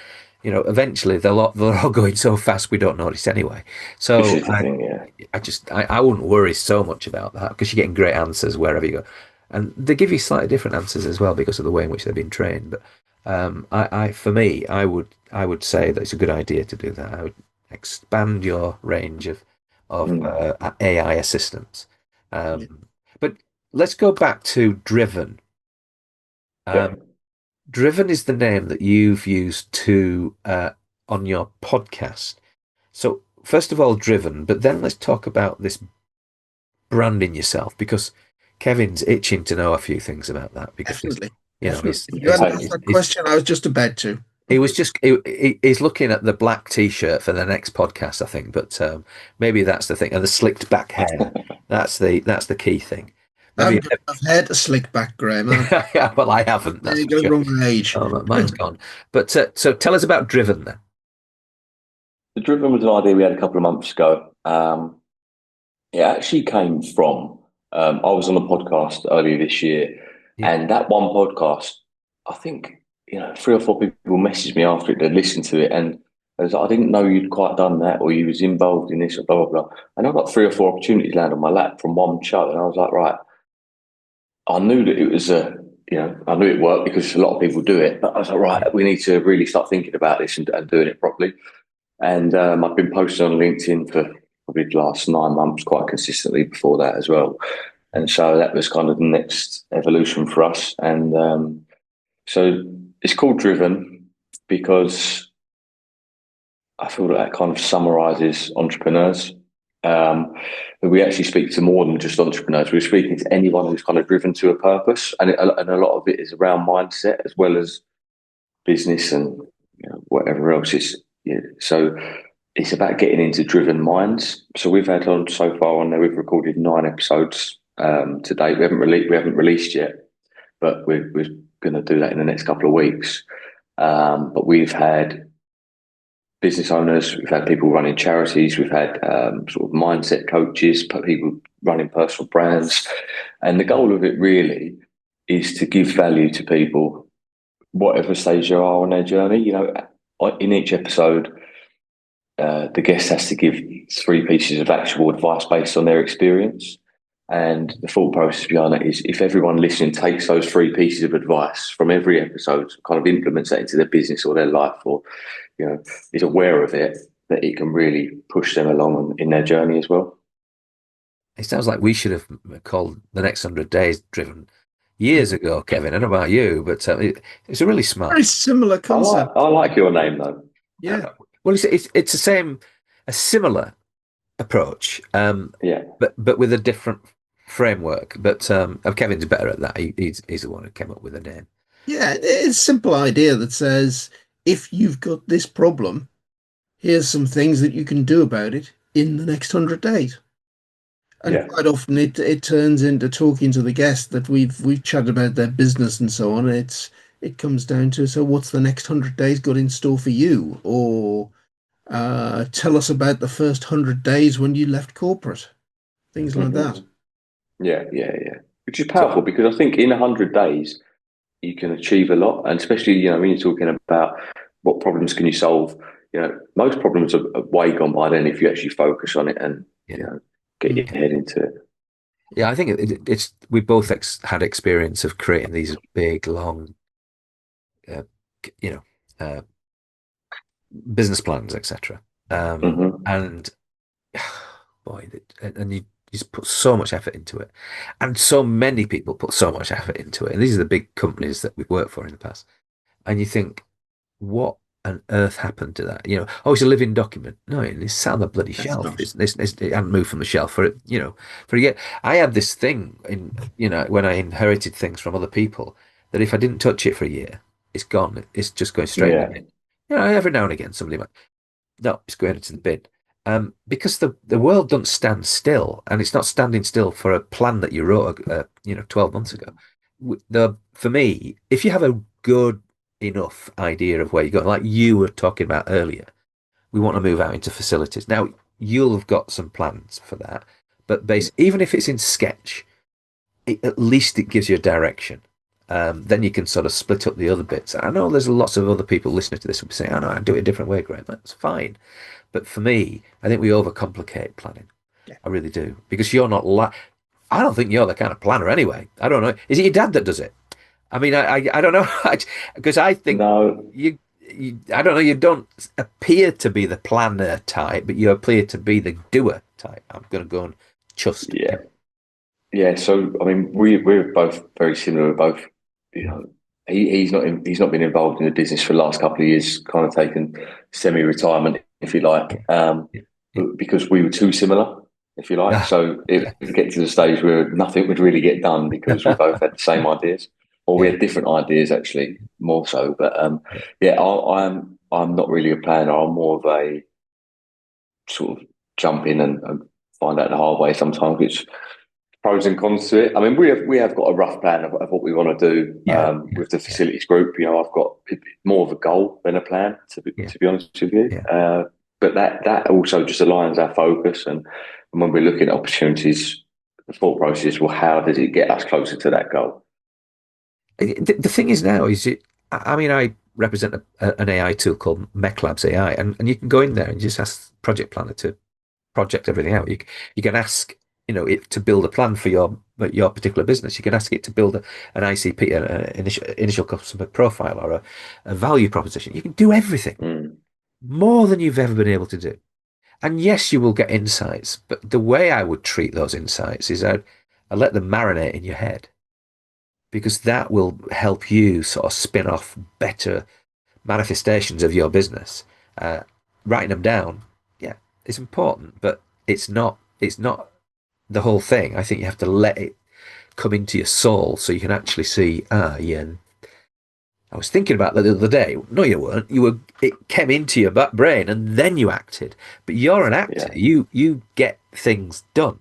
[SPEAKER 1] eventually they're all going so fast we don't notice anyway.
[SPEAKER 3] This
[SPEAKER 1] So
[SPEAKER 3] is the thing, yeah,
[SPEAKER 1] I wouldn't worry so much about that because you're getting great answers wherever you go, and they give you slightly different answers as well because of the way in which they've been trained. But for me, I would say that it's a good idea to do that. I would expand your range of
[SPEAKER 3] mm,
[SPEAKER 1] AI assistants.
[SPEAKER 2] Yeah.
[SPEAKER 1] But let's go back to Driven.
[SPEAKER 3] yeah.
[SPEAKER 1] Um, Driven is the name that you've used to on your podcast. So first of all, Driven, but then let's talk about this branding yourself because Kevin's itching to know a few things about that because he's,
[SPEAKER 2] Definitely.
[SPEAKER 1] you know,
[SPEAKER 2] Definitely.
[SPEAKER 1] he's,
[SPEAKER 2] If you
[SPEAKER 1] he's,
[SPEAKER 2] hadn't
[SPEAKER 3] Okay.
[SPEAKER 2] asked
[SPEAKER 1] he's,
[SPEAKER 2] that
[SPEAKER 1] he's
[SPEAKER 2] question, I was just about to.
[SPEAKER 1] he was just he's looking at the black t-shirt for the next podcast, I think. But maybe that's the thing, and the slicked back hair. That's the key thing. Maybe
[SPEAKER 2] I've had a slick back, Graham.
[SPEAKER 1] yeah, well, I haven't. That's
[SPEAKER 2] You
[SPEAKER 1] for
[SPEAKER 2] got the
[SPEAKER 1] sure.
[SPEAKER 2] wrong age.
[SPEAKER 1] Oh, mine's gone. But so tell us about Driven then.
[SPEAKER 3] The Driven was an idea we had a couple of months ago. It actually came from I was on a podcast earlier this year,
[SPEAKER 1] Yeah,
[SPEAKER 3] and that one podcast, I think 3 or 4 people messaged me after it. They listened to it, and I was like, I didn't know you'd quite done that, or you was involved in this, or blah blah blah. And I got 3 or 4 opportunities land on my lap from one show, and I was like, right, I knew that it was I knew it worked because a lot of people do it, but I was like,
[SPEAKER 1] Yeah.
[SPEAKER 3] right, we need to really start thinking about this and doing it properly. And I've been posting on LinkedIn for probably the last 9 months quite consistently before that as well. And so that was kind of the next evolution for us. And so it's called Driven because I feel that kind of summarizes entrepreneurs. Um, but we actually speak to more than just entrepreneurs. We're speaking to anyone who's kind of driven to a purpose, and a lot of it is around mindset as well as business and whatever else is. Yeah. So it's about getting into driven minds. So we've had on so far on there. We've recorded 9 episodes to date. We haven't released yet, but we're going to do that in the next couple of weeks. But we've had business owners, we've had people running charities, we've had sort of mindset coaches, people running personal brands. And the goal of it really is to give value to people, whatever stage they are on their journey. In each episode, the guest has to give 3 pieces of actual advice based on their experience. And the thought process behind it is if everyone listening takes those 3 pieces of advice from every episode, kind of implements that into their business or their life, or is aware of it, that it can really push them along in their journey as well.
[SPEAKER 1] It sounds like we should have called the next 100 days Driven years ago, Kevin. I don't know about you, but it's a really smart.
[SPEAKER 2] Very similar
[SPEAKER 3] I like
[SPEAKER 2] concept.
[SPEAKER 3] I like your name though.
[SPEAKER 1] I don't
[SPEAKER 2] Yeah.
[SPEAKER 1] know. Well, it's the same, a similar approach,
[SPEAKER 3] Yeah,
[SPEAKER 1] but with a different framework. But Kevin's better at that. He's the one who came up with the name.
[SPEAKER 2] Yeah, it's a simple idea that says if you've got this problem, here's some things that you can do about it in the next 100 days. And
[SPEAKER 3] yeah.
[SPEAKER 2] quite often it turns into talking to the guest that we've chatted about their business and so on. It comes down to, so what's the next 100 days got in store for you? Or tell us about the first 100 days when you left corporate, things like that.
[SPEAKER 3] Hmm. Yeah, yeah, yeah. Which is
[SPEAKER 1] So
[SPEAKER 3] powerful because I think in 100 days you can achieve a lot, and especially when you're talking about what problems can you solve. Most problems are way gone by then if you actually focus on it and you
[SPEAKER 1] yeah,
[SPEAKER 3] know get your
[SPEAKER 2] Mm.
[SPEAKER 3] head into it.
[SPEAKER 1] yeah. I think it's we both had experience of creating these big, long, uh, you know, uh, business plans, etc.
[SPEAKER 3] Hmm.
[SPEAKER 1] And boy, and you just put so much effort into it, and so many people put so much effort into it. And these are the big companies that we've worked for in the past. And you think, what on earth happened to that? Oh, it's a living document. No, it's sat on the bloody
[SPEAKER 2] That's
[SPEAKER 1] shelf.
[SPEAKER 2] not.
[SPEAKER 1] It hadn't moved from the shelf for for a year. I had this thing when I inherited things from other people that if I didn't touch it for a year, it's gone. It's just going straight in the
[SPEAKER 3] Yeah.
[SPEAKER 1] bin. Every now and again somebody might, no, it's going into the bin. Because the world doesn't stand still, and it's not standing still for a plan that you wrote, 12 months ago. For me, if you have a good enough idea of where you're going, like you were talking about earlier, we want to move out into facilities. Now, you'll have got some plans for that, but even if it's in sketch, at least it gives you a direction. Then you can sort of split up the other bits. I know there's lots of other people listening to this who will be saying, "Oh no, I do it a different way, Graham." That's fine. But for me, I think we overcomplicate planning.
[SPEAKER 2] Yeah.
[SPEAKER 1] I really do. Because you're not I don't think you're the kind of planner anyway. I don't know. Is it your dad that does it? I mean, I don't know. Because I think
[SPEAKER 3] No.
[SPEAKER 1] I don't know, you don't appear to be the planner type, but you appear to be the doer type. I'm going to go and trust
[SPEAKER 3] Yeah.
[SPEAKER 1] him.
[SPEAKER 3] Yeah. So I mean, we're both very similar. We're both, you know, he's not been involved in the business for the last couple of years, kind of taken semi-retirement, if you like,
[SPEAKER 1] Yeah. Yeah.
[SPEAKER 3] because we were too similar, if you like.
[SPEAKER 1] Ah,
[SPEAKER 3] So it
[SPEAKER 1] yeah.
[SPEAKER 3] would get to the stage where nothing would really get done because we both had the same ideas, or we
[SPEAKER 1] Yeah.
[SPEAKER 3] had different ideas actually, more so. But
[SPEAKER 1] Yeah.
[SPEAKER 3] yeah, I'm not really a planner. I'm more of a sort of jump in and find out the hard way sometimes, which pros and cons to it. I mean, we have got a rough plan of what we want to do
[SPEAKER 1] Yeah. Yeah.
[SPEAKER 3] with the
[SPEAKER 1] Yeah.
[SPEAKER 3] facilities group. I've got more of a goal than a plan,
[SPEAKER 1] Yeah.
[SPEAKER 3] to be honest with you.
[SPEAKER 1] Yeah.
[SPEAKER 3] But that also just aligns our focus, and when we're looking at opportunities, the thought process is, well, how does it get us closer to that goal?
[SPEAKER 1] The thing is now is I mean, I represent an AI tool called MechLabs AI, and you can go in there and just ask Project Planner to project everything out. You can ask, it to build a plan for your at your particular business. You can ask it to build an ICP, an initial customer profile, or a value proposition. You can do everything
[SPEAKER 3] Mm.
[SPEAKER 1] more than you've ever been able to do. And yes, you will get insights, but the way I would treat those insights is I'd let them marinate in your head because that will help you sort of spin off better manifestations of your business. Uh, Writing them down, yeah, it's important, but it's not the whole thing. I think you have to let it come into your soul so you can actually see, yeah, I was thinking about that the other day. No, you weren't. You were. It came into your brain, and then you acted. But you're an actor.
[SPEAKER 3] Yeah.
[SPEAKER 1] You get things done,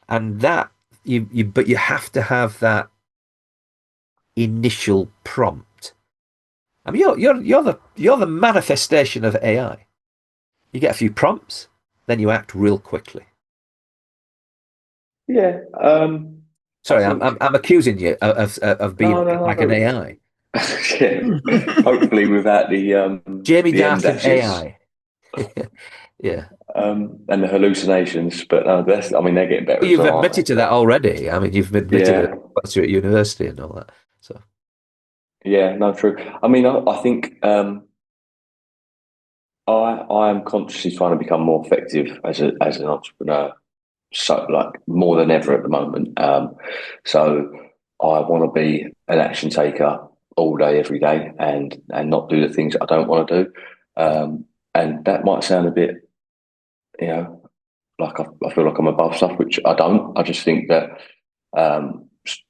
[SPEAKER 1] and that you. But you have to have that initial prompt. I mean, you're the manifestation of AI. You get a few prompts, then you act real quickly.
[SPEAKER 3] Yeah. I
[SPEAKER 1] Sorry, I'm
[SPEAKER 3] think
[SPEAKER 1] I'm accusing you of being
[SPEAKER 3] no, no, I
[SPEAKER 1] like an
[SPEAKER 3] don't.
[SPEAKER 1] AI.
[SPEAKER 3] Yeah. Hopefully without
[SPEAKER 1] Jamie
[SPEAKER 3] the M
[SPEAKER 1] Darkin
[SPEAKER 3] dashes
[SPEAKER 1] AI. Yeah.
[SPEAKER 3] and the hallucinations. But that's I mean they're getting better
[SPEAKER 1] Well,
[SPEAKER 3] as
[SPEAKER 1] you've
[SPEAKER 3] well, aren't
[SPEAKER 1] admitted
[SPEAKER 3] they?
[SPEAKER 1] to that
[SPEAKER 3] But
[SPEAKER 1] already. I mean, you've admitted that
[SPEAKER 3] yeah,
[SPEAKER 1] once you're at university and all that. So
[SPEAKER 3] yeah, no, true. I mean, I think I am consciously trying to become more effective as an entrepreneur. So like more than ever at the moment. So I want to be an action taker all day, every day, and not do the things that I don't want to do.
[SPEAKER 1] yeah,
[SPEAKER 3] And that might sound a bit, you know, like I feel like I'm above stuff, which I don't. I just think that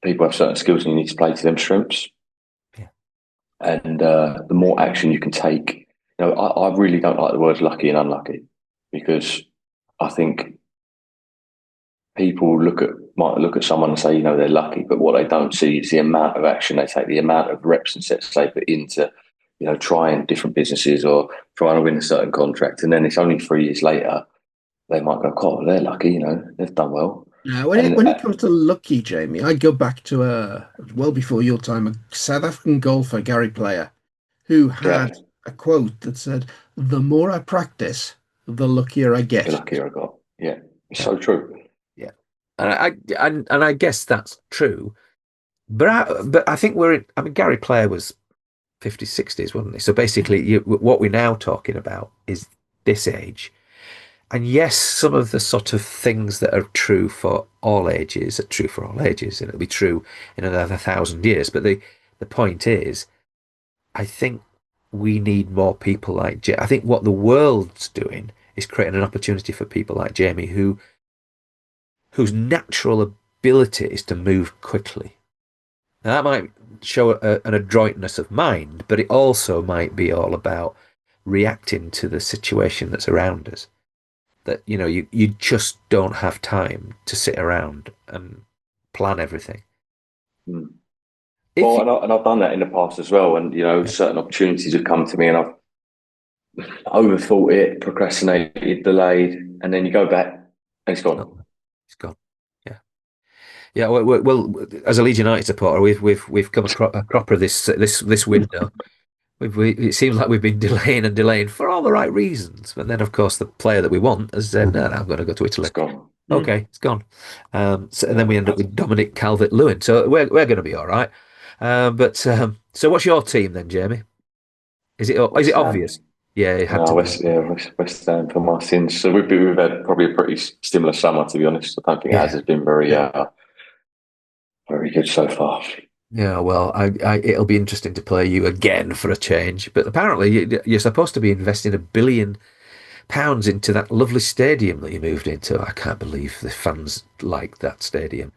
[SPEAKER 3] people have certain skills and you need to play to them strengths.
[SPEAKER 1] yeah,
[SPEAKER 3] And the more action you can take, I really don't like the words lucky and unlucky because I think people might look at someone and say, they're lucky, but what they don't see is the amount of action they take, the amount of reps and sets they put into, trying different businesses or trying to win a certain contract. And then it's only 3 years later, they might go, God, they're lucky, they've done well.
[SPEAKER 2] Now, when it
[SPEAKER 3] And
[SPEAKER 2] when it comes to lucky, Jamie, I go back to well before your time, a South African golfer, Gary Player, who
[SPEAKER 3] yeah,
[SPEAKER 2] had a quote that said, "The more I practice, the luckier I
[SPEAKER 3] the
[SPEAKER 2] get."
[SPEAKER 3] luckier I got. Yeah, it's
[SPEAKER 1] yeah,
[SPEAKER 3] so true.
[SPEAKER 1] yeah. And I guess that's true. But I think we're in. I mean, Gary Player was 50s, 60s, wasn't he? So basically, what we're now talking about is this age. And yes, some of the sort of things that are true for all ages are true for all ages, and it'll be true in another 1,000 years. But the point is, I think we need more people like I think what the world's doing is creating an opportunity for people like Jamie whose natural ability is to move quickly. Now that might show an adroitness of mind, but it also might be all about reacting to the situation that's around us. That you just don't have time to sit around and plan everything.
[SPEAKER 3] Mm.
[SPEAKER 1] If
[SPEAKER 3] Well,
[SPEAKER 1] you,
[SPEAKER 3] and I've done that in the past as well. And,
[SPEAKER 1] yeah,
[SPEAKER 3] certain opportunities have come to me and I've overthought it, procrastinated, delayed, and then you go back and it's
[SPEAKER 1] it's not,
[SPEAKER 3] gone.
[SPEAKER 1] it's gone. Yeah. Yeah, well, as a Leeds United supporter, we've come a cropper this window. It seems like we've been delaying and delaying for all the right reasons, but then of course the player that we want has said, "No, no, I'm going to go to
[SPEAKER 3] It's
[SPEAKER 1] Italy."
[SPEAKER 3] gone.
[SPEAKER 2] Mm.
[SPEAKER 1] Okay, it's gone. And then
[SPEAKER 3] Yeah.
[SPEAKER 1] we end up with Dominic Calvert-Lewin. So we're going to be all right. But so what's your team then, Jamie? Is it
[SPEAKER 3] West
[SPEAKER 1] obvious?
[SPEAKER 3] Ham.
[SPEAKER 1] Yeah, it had
[SPEAKER 3] No,
[SPEAKER 1] to be.
[SPEAKER 3] West Ham for my sins. So we've had probably a pretty similar summer, to be honest. I don't think ours
[SPEAKER 1] Yeah,
[SPEAKER 3] has been very good so far.
[SPEAKER 1] yeah. Well, it'll be interesting to play you again for a change. But apparently, you're supposed to be investing £1 billion into that lovely stadium that you moved into. I can't believe the fans like that stadium.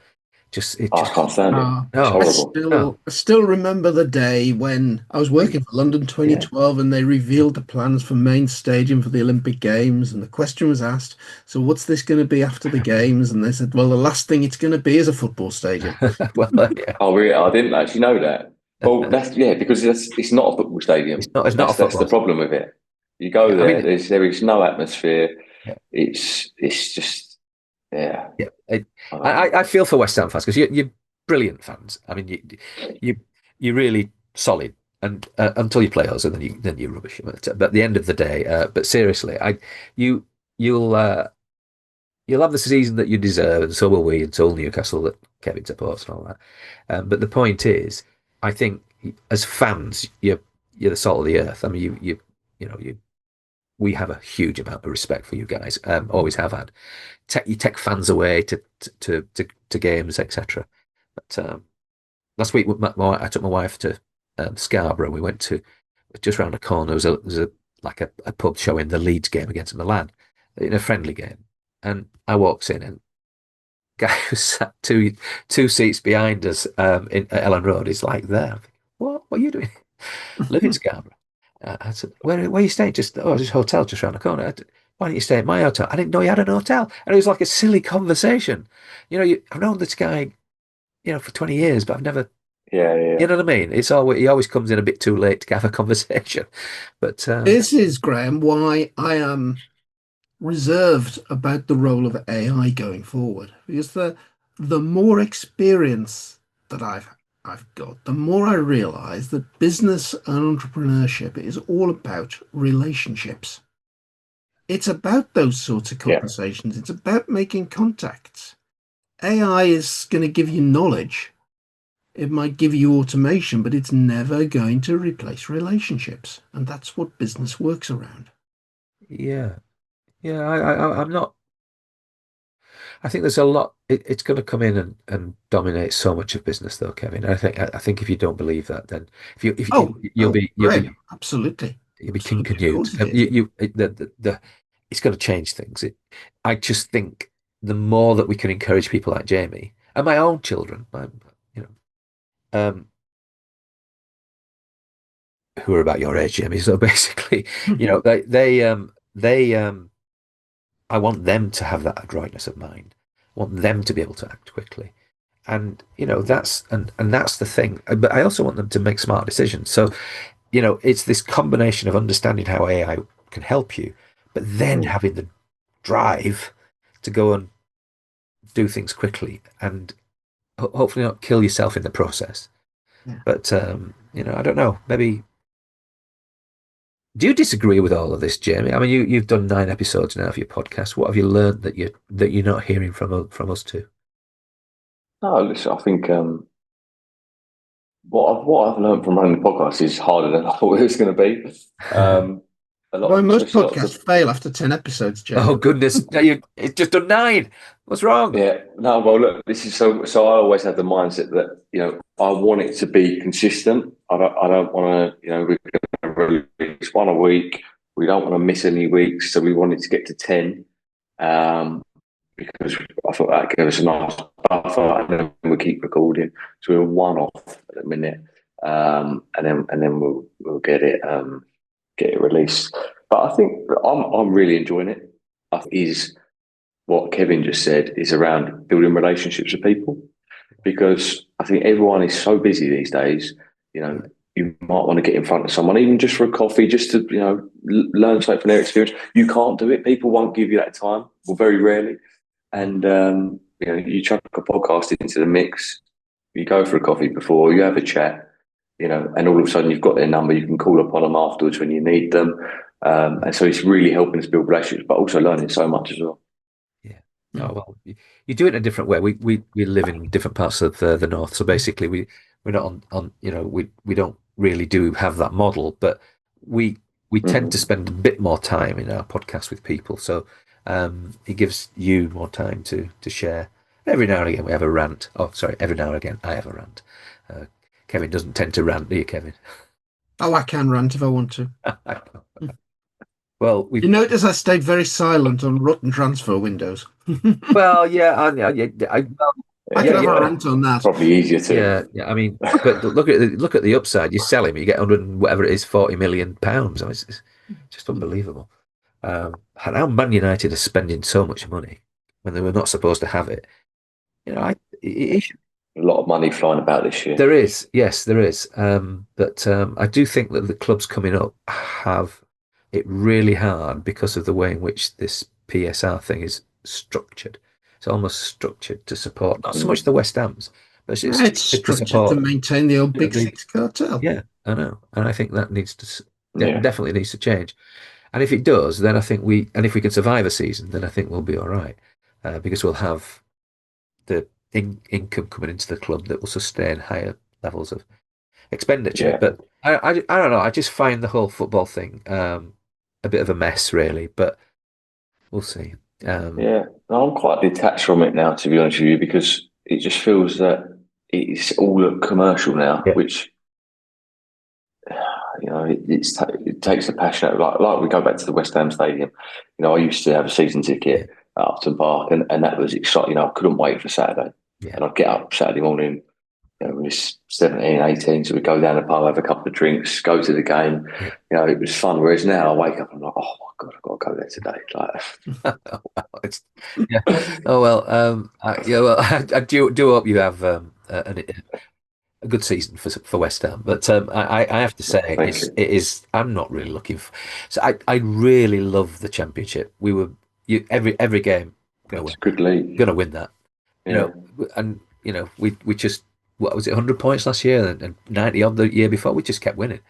[SPEAKER 1] Just it
[SPEAKER 3] Oh, I
[SPEAKER 1] just
[SPEAKER 3] can't stand it.
[SPEAKER 2] Uh,
[SPEAKER 3] It's
[SPEAKER 1] no,
[SPEAKER 2] I
[SPEAKER 3] horrible.
[SPEAKER 1] no.
[SPEAKER 2] still remember the day when I was working for London
[SPEAKER 1] Yeah.
[SPEAKER 2] 2012 and they revealed the plans for main stadium for the Olympic Games. And the question was asked, "So what's this going to be after the games?" And they said, "Well, the last thing it's going to be is a football stadium."
[SPEAKER 1] Well, yeah.
[SPEAKER 3] Oh, really? I didn't actually know that. Well, that's yeah, because it's not a football
[SPEAKER 1] It's
[SPEAKER 3] stadium.
[SPEAKER 1] not. It's not a
[SPEAKER 3] That's the
[SPEAKER 1] football.
[SPEAKER 3] problem with it. You go
[SPEAKER 1] Yeah, I
[SPEAKER 3] there,
[SPEAKER 1] mean,
[SPEAKER 3] there is no atmosphere.
[SPEAKER 1] yeah,
[SPEAKER 3] It's just yeah.
[SPEAKER 1] yeah.
[SPEAKER 3] I don't
[SPEAKER 1] I
[SPEAKER 3] know.
[SPEAKER 1] feel for West Ham fans because you're brilliant fans. I mean, you you're really solid, and until you play us, and then you're rubbish. But at the end of the day, but seriously, you you'll you'll have the season that you deserve, and so will we until Newcastle Kevin supports and all that. But the point is, I think as fans, you're the salt of the earth. I mean, you know, we have a huge amount of respect for you guys. Always have had. You take fans away to games, etc. But last week, I took my wife to Scarborough. We went to just round the corner. There was like a pub showing the Leeds game against Milan in a friendly game, and I walks in and guy who sat two seats behind us at Ellen Road is like there. I'm thinking, what are you doing? Live in Scarborough. I said, where are you staying? Just hotel just round the corner. Why don't you stay at my hotel? I didn't know you had an hotel. And it was like a silly conversation. I've known this guy, for 20 years, but I've never,
[SPEAKER 3] Yeah, yeah,
[SPEAKER 1] you know what I mean? He always comes in a bit too late to have a conversation. But
[SPEAKER 2] This is, Graham, why I am reserved about the role of AI going forward. Because the more experience that I've got, the more I realize that business and entrepreneurship is all about relationships. It's about those sorts of
[SPEAKER 3] yeah,
[SPEAKER 2] conversations. It's about making contacts. AI is going to give you knowledge. It might give you automation, but it's never going to replace relationships. And that's what business works around.
[SPEAKER 1] yeah, yeah, I'm not. I think there's a lot. It's going to come in and dominate so much of business, though, Kevin. I think if you don't believe that, then if
[SPEAKER 2] Oh,
[SPEAKER 1] you'll
[SPEAKER 2] oh,
[SPEAKER 1] be you'll be
[SPEAKER 2] Graham, absolutely.
[SPEAKER 1] you'll be King
[SPEAKER 2] Absolutely. Of
[SPEAKER 1] Canute.
[SPEAKER 2] course it is.
[SPEAKER 1] It's going to change things. I just think the more that we can encourage people like Jamie and my own children, you um, who are about your age, Jamie. So basically, they I want them to have that adroitness of mind. I want them to be able to act quickly. And that's the thing. But I also want them to make smart decisions. So, it's this combination of understanding how AI can help you, but then
[SPEAKER 3] mm,
[SPEAKER 1] having the drive to go and do things quickly and hopefully not kill yourself in the process.
[SPEAKER 2] Yeah.
[SPEAKER 1] But I don't know. Maybe do you disagree with all of this, Jamie? I mean, you've done 9 episodes now of your podcast. What have you learned that you're not hearing from us too?
[SPEAKER 3] no, listen, I think what I've learned from running the podcast is harder than I thought it was going to be. Um, a lot
[SPEAKER 2] Why
[SPEAKER 3] of,
[SPEAKER 2] most
[SPEAKER 3] especially lots
[SPEAKER 2] podcasts
[SPEAKER 3] of
[SPEAKER 2] fail after 10 episodes,
[SPEAKER 1] Oh
[SPEAKER 2] Jamie.
[SPEAKER 1] goodness! Now it's just done 9. What's wrong?
[SPEAKER 3] yeah. No, well, look, this is so. So I always have the mindset that I want it to be consistent. I don't want to we're going to release one a week. We don't want to miss any weeks, so we wanted to get to 10. Um, because I thought that gave us a nice buffer, and then we keep recording. So we're one off at the minute, and then we'll get it released. But I think I'm really enjoying it. I think is what Kevin just said is around building relationships with people, because I think everyone is so busy these days. You know,
[SPEAKER 1] Yeah,
[SPEAKER 3] you might want to get in front of someone, even just for a coffee, just to learn something from their experience. You can't do it. People won't give you that time, or very rarely. And you chuck a podcast into the mix. You go for a coffee before, you have a chat, and all of a sudden you've got their number. You can call upon them afterwards when you need them. And so it's really helping us build relationships, but also learning so much as well.
[SPEAKER 1] yeah.
[SPEAKER 2] Hmm.
[SPEAKER 1] Oh well, you do it in a different way. We live in different parts of the north, so basically we're not on we don't really do have that model, but we we tend to
[SPEAKER 3] Mm-hmm.
[SPEAKER 1] spend a bit more time in our podcast with people, so it gives you more time to share. Every now and again we have a rant. Oh, sorry, every now and again I have a rant. Uh, Kevin doesn't tend to rant, do you, Kevin?
[SPEAKER 2] Oh, I can rant if I want to.
[SPEAKER 1] Well,
[SPEAKER 2] You notice I stayed very silent on rotten transfer windows.
[SPEAKER 1] well, yeah,
[SPEAKER 2] I
[SPEAKER 3] Yeah,
[SPEAKER 2] could
[SPEAKER 1] yeah,
[SPEAKER 2] have
[SPEAKER 1] yeah.
[SPEAKER 2] a
[SPEAKER 3] yeah.
[SPEAKER 2] rant on that.
[SPEAKER 3] Probably easier to.
[SPEAKER 1] Yeah, yeah. I mean, but look at the upside. You sell him, you get 100 and whatever it is, £40 million. I mean, it's just unbelievable. And how Man United are spending so much money when they were not supposed to have it. It should,
[SPEAKER 3] A lot of money flying about this year.
[SPEAKER 1] there is, yes, there is. But I do think that the clubs coming up have it really hard because of the way in which this PSR thing is structured. It's almost structured to support not so much
[SPEAKER 3] Mm.
[SPEAKER 1] the West Hams, but it's
[SPEAKER 2] It's
[SPEAKER 1] structured to
[SPEAKER 2] structured to
[SPEAKER 1] support
[SPEAKER 2] maintain the old Big
[SPEAKER 1] the
[SPEAKER 2] Six cartel.
[SPEAKER 1] yeah, I know, and I think that needs to
[SPEAKER 3] Yeah.
[SPEAKER 1] definitely needs to change. And if it does, then I think if we can survive a season, then I think we'll be all right because we'll have the income coming into the club that will sustain higher levels of expenditure.
[SPEAKER 3] Yeah,
[SPEAKER 1] But I don't know. I just find the whole football thing a bit of a mess, really. But we'll see. Um,
[SPEAKER 3] yeah. No, I'm quite detached from it now, to be honest with you, because it just feels that it's all a commercial now,
[SPEAKER 1] yeah,
[SPEAKER 3] which it takes the passion out. Like we go back to the West Ham Stadium. I used to have a season
[SPEAKER 1] yeah,
[SPEAKER 3] ticket at Upton Park, and that was exciting. I couldn't wait for Saturday,
[SPEAKER 1] yeah,
[SPEAKER 3] and I'd get up Saturday morning. We were 17, 18, so we go down the pub, have a couple of drinks, go to the game.
[SPEAKER 1] yeah.
[SPEAKER 3] It was fun. Whereas now I wake up and I'm like, oh my God, I've got to go there today.
[SPEAKER 1] Oh, well, yeah. Oh well. Yeah. Well, I do hope you have a good season for West Ham. But I have to say,
[SPEAKER 3] Thank
[SPEAKER 1] it's
[SPEAKER 3] you.
[SPEAKER 1] it is. I'm not really looking for. So I really love the Championship. We were every game gonna
[SPEAKER 3] It's
[SPEAKER 1] win
[SPEAKER 3] a good league.
[SPEAKER 1] gonna win that. You
[SPEAKER 3] Yeah.
[SPEAKER 1] and we just what was it 100 points last year and 90 odd the year before. We just kept winning.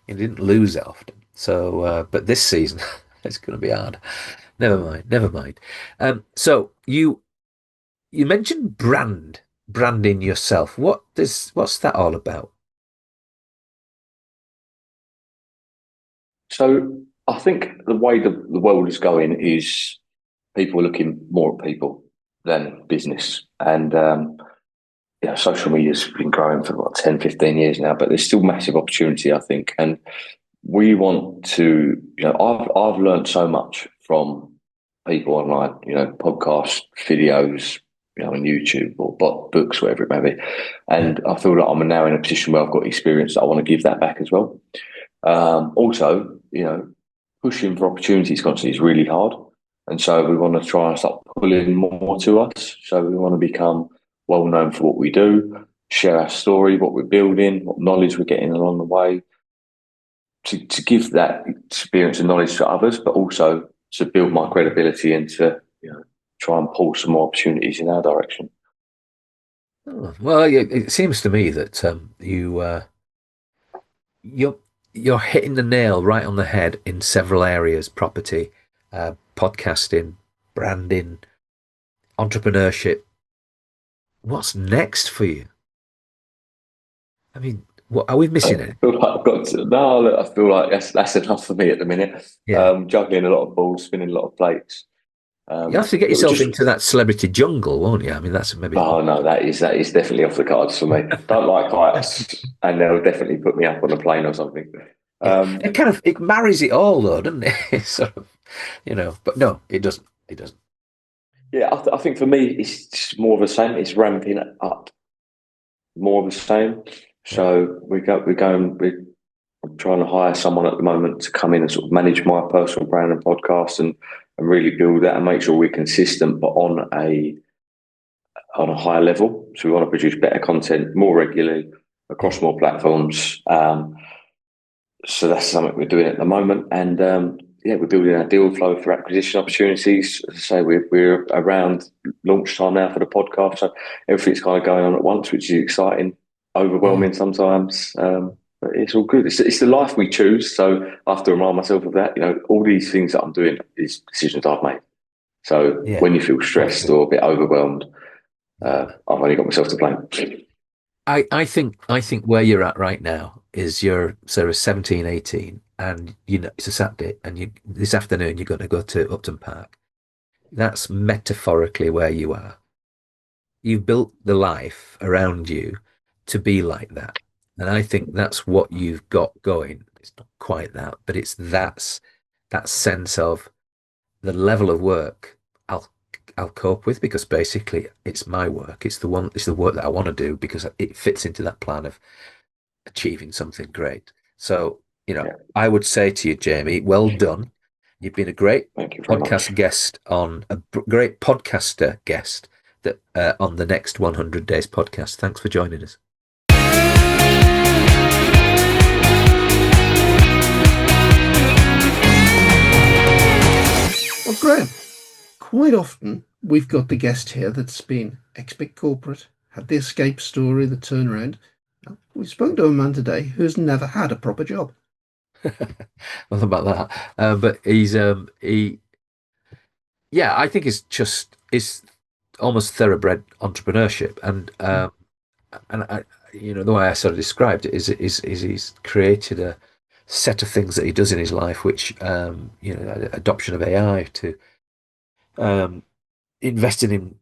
[SPEAKER 1] We didn't lose that often. So, but this season it's going to be hard. Never mind. Never mind. So you mentioned branding yourself. What's that all about?
[SPEAKER 3] So I think the way the world is going is people are looking more at people than business. And social media's been growing for what 10, 15 years now, but there's still massive opportunity, I think. And we want to, I've learned so much from people online, podcasts, videos, on YouTube or books, whatever it may be.
[SPEAKER 1] Yeah,
[SPEAKER 3] And I feel like I'm now in a position where I've got experience that I want to give that back as well. Also, pushing for opportunities constantly is really hard. And so we want to try and start pulling more to us. So we want to become well known for what we do, share our story, what we're building, what knowledge we're getting along the way, to give that experience and knowledge to others, but also to build my credibility and to try and pull some more opportunities in our direction.
[SPEAKER 1] oh, well, yeah, it seems to me that you're you're hitting the nail right on the head in several areas: property, podcasting, branding, entrepreneurship. What's next for you? I mean, what are we
[SPEAKER 3] I
[SPEAKER 1] missing it?
[SPEAKER 3] feel like I've got to, no, look, I feel like that's enough for me at the minute.
[SPEAKER 1] Yeah,
[SPEAKER 3] Juggling a lot of balls, spinning a lot of plates.
[SPEAKER 1] you have to get
[SPEAKER 3] It was
[SPEAKER 1] yourself
[SPEAKER 3] just,
[SPEAKER 1] into that celebrity jungle, won't you? I mean, that's maybe.
[SPEAKER 3] oh no, that is definitely off the cards for me. Don't like heights, and they'll definitely put me up on a plane or something.
[SPEAKER 1] Yeah,
[SPEAKER 3] Um,
[SPEAKER 1] it marries it all, though, doesn't it? It's sort of, but no, it doesn't. It doesn't.
[SPEAKER 3] yeah, I think for me, it's just more of the same. It's ramping up more of the same.
[SPEAKER 1] Yeah,
[SPEAKER 3] So we're I'm trying to hire someone at the moment to come in and sort of manage my personal brand and podcast and really build that and make sure we're consistent, but on a higher level. So we want to produce better content more regularly
[SPEAKER 1] yeah,
[SPEAKER 3] across more platforms. So that's something we're doing at the moment, and we're building our deal flow for acquisition opportunities. As I say, we're around launch time now for the podcast, so everything's kind of going on at once, which is exciting,
[SPEAKER 1] yeah,
[SPEAKER 3] overwhelming sometimes. But it's all good. It's the life we choose. So I have to remind myself of that. All these things that I'm doing is decisions I've made. So
[SPEAKER 1] yeah.
[SPEAKER 3] when you feel stressed
[SPEAKER 1] Absolutely.
[SPEAKER 3] or a bit overwhelmed,
[SPEAKER 1] Yeah.
[SPEAKER 3] I've only got myself to blame.
[SPEAKER 1] I think where you're at right now is you're sort of 17, 18, and it's a Saturday, and you this afternoon you're going to go to Upton Park. That's metaphorically where you are. You've built the life around you to be like that. And I think that's what you've got going. It's not quite that, but it's that sense of the level of work I'll I'll cope with because basically it's my work. It's the work that I want to do because it fits into that plan of achieving something great. So,
[SPEAKER 3] Yeah,
[SPEAKER 1] I would say to you, Jamie, well done. You've been a great
[SPEAKER 3] thank you very
[SPEAKER 1] podcast
[SPEAKER 3] much.
[SPEAKER 1] guest on a great podcaster guest that on the next 100 Days podcast. Thanks for joining us.
[SPEAKER 2] Well, Graham, quite often we've got the guest here that's been ex-big corporate, had the escape story, the turnaround. We've spoken to a man today who's never had a proper job.
[SPEAKER 1] Well, about that, but he, yeah, I think it's almost thoroughbred entrepreneurship, and the way I sort of described it is he's created a set of things that he does in his life, which adoption of AI to um, investing in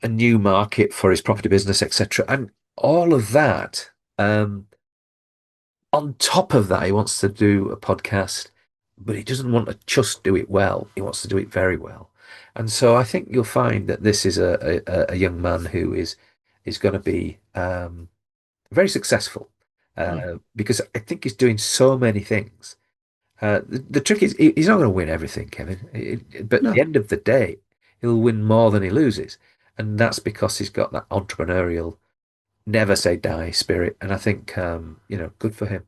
[SPEAKER 1] a new market for his property business, etc., and all of that. On top of that, he wants to do a podcast, but he doesn't want to just do it well. He wants to do it very well. And so I think you'll find that this is a young man who is going to be very successful
[SPEAKER 2] Mm.
[SPEAKER 1] because I think he's doing so many things. The trick is he's not going to win everything, Kevin. But at the
[SPEAKER 2] No.
[SPEAKER 1] end of the day, he'll win more than he loses, and that's because he's got that entrepreneurial, never say die spirit. And I think good for him.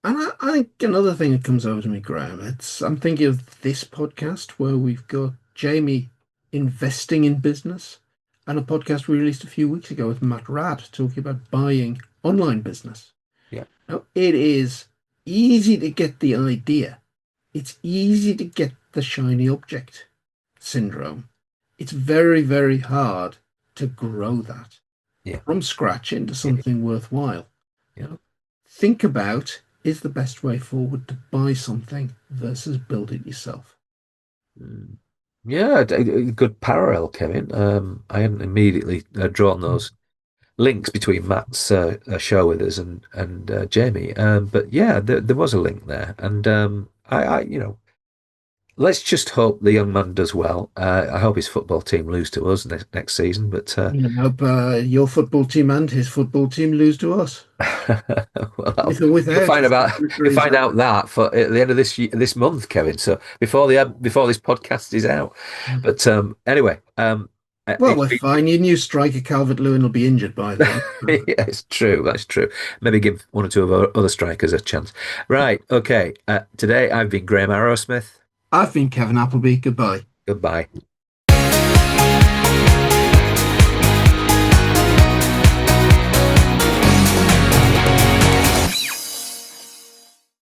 [SPEAKER 2] And I think another thing that comes over to me, Graham, I'm thinking of this podcast where we've got Jamie investing in business and a podcast we released a few weeks ago with Matt Rad talking about buying online business.
[SPEAKER 1] Yeah,
[SPEAKER 2] Now, it is easy to get the idea. It's easy to get the shiny object syndrome. It's very, very hard to grow that
[SPEAKER 1] yeah,
[SPEAKER 2] from scratch into
[SPEAKER 1] it is.
[SPEAKER 2] something worthwhile.
[SPEAKER 1] Yeah.
[SPEAKER 2] Think about is the best way forward to buy something versus build it yourself.
[SPEAKER 1] Mm. Yeah, a good parallel, Kevin. I hadn't immediately drawn those links between Matt's show with us and Jamie, but yeah, there was a link there, and let's just hope the young man does well. I hope his football team lose to us next season, but
[SPEAKER 2] I hope your football team and his football team lose to us,
[SPEAKER 1] well,
[SPEAKER 2] with or
[SPEAKER 1] you'll
[SPEAKER 2] without
[SPEAKER 1] find
[SPEAKER 2] his
[SPEAKER 1] about you'll
[SPEAKER 2] referees
[SPEAKER 1] find
[SPEAKER 2] record.
[SPEAKER 1] out that for at the end of this month, Kevin. So before this podcast is out. But anyway,
[SPEAKER 2] Well,
[SPEAKER 1] it's
[SPEAKER 2] we're
[SPEAKER 1] been
[SPEAKER 2] fine. Your new striker, Calvert-Lewin, will be injured by then.
[SPEAKER 1] yeah, it's true. That's true. Maybe give one or two of our other strikers a chance. Right. Okay. Today I've been Graham Arrowsmith.
[SPEAKER 2] I've been Kevin Appleby. Goodbye.
[SPEAKER 1] Goodbye.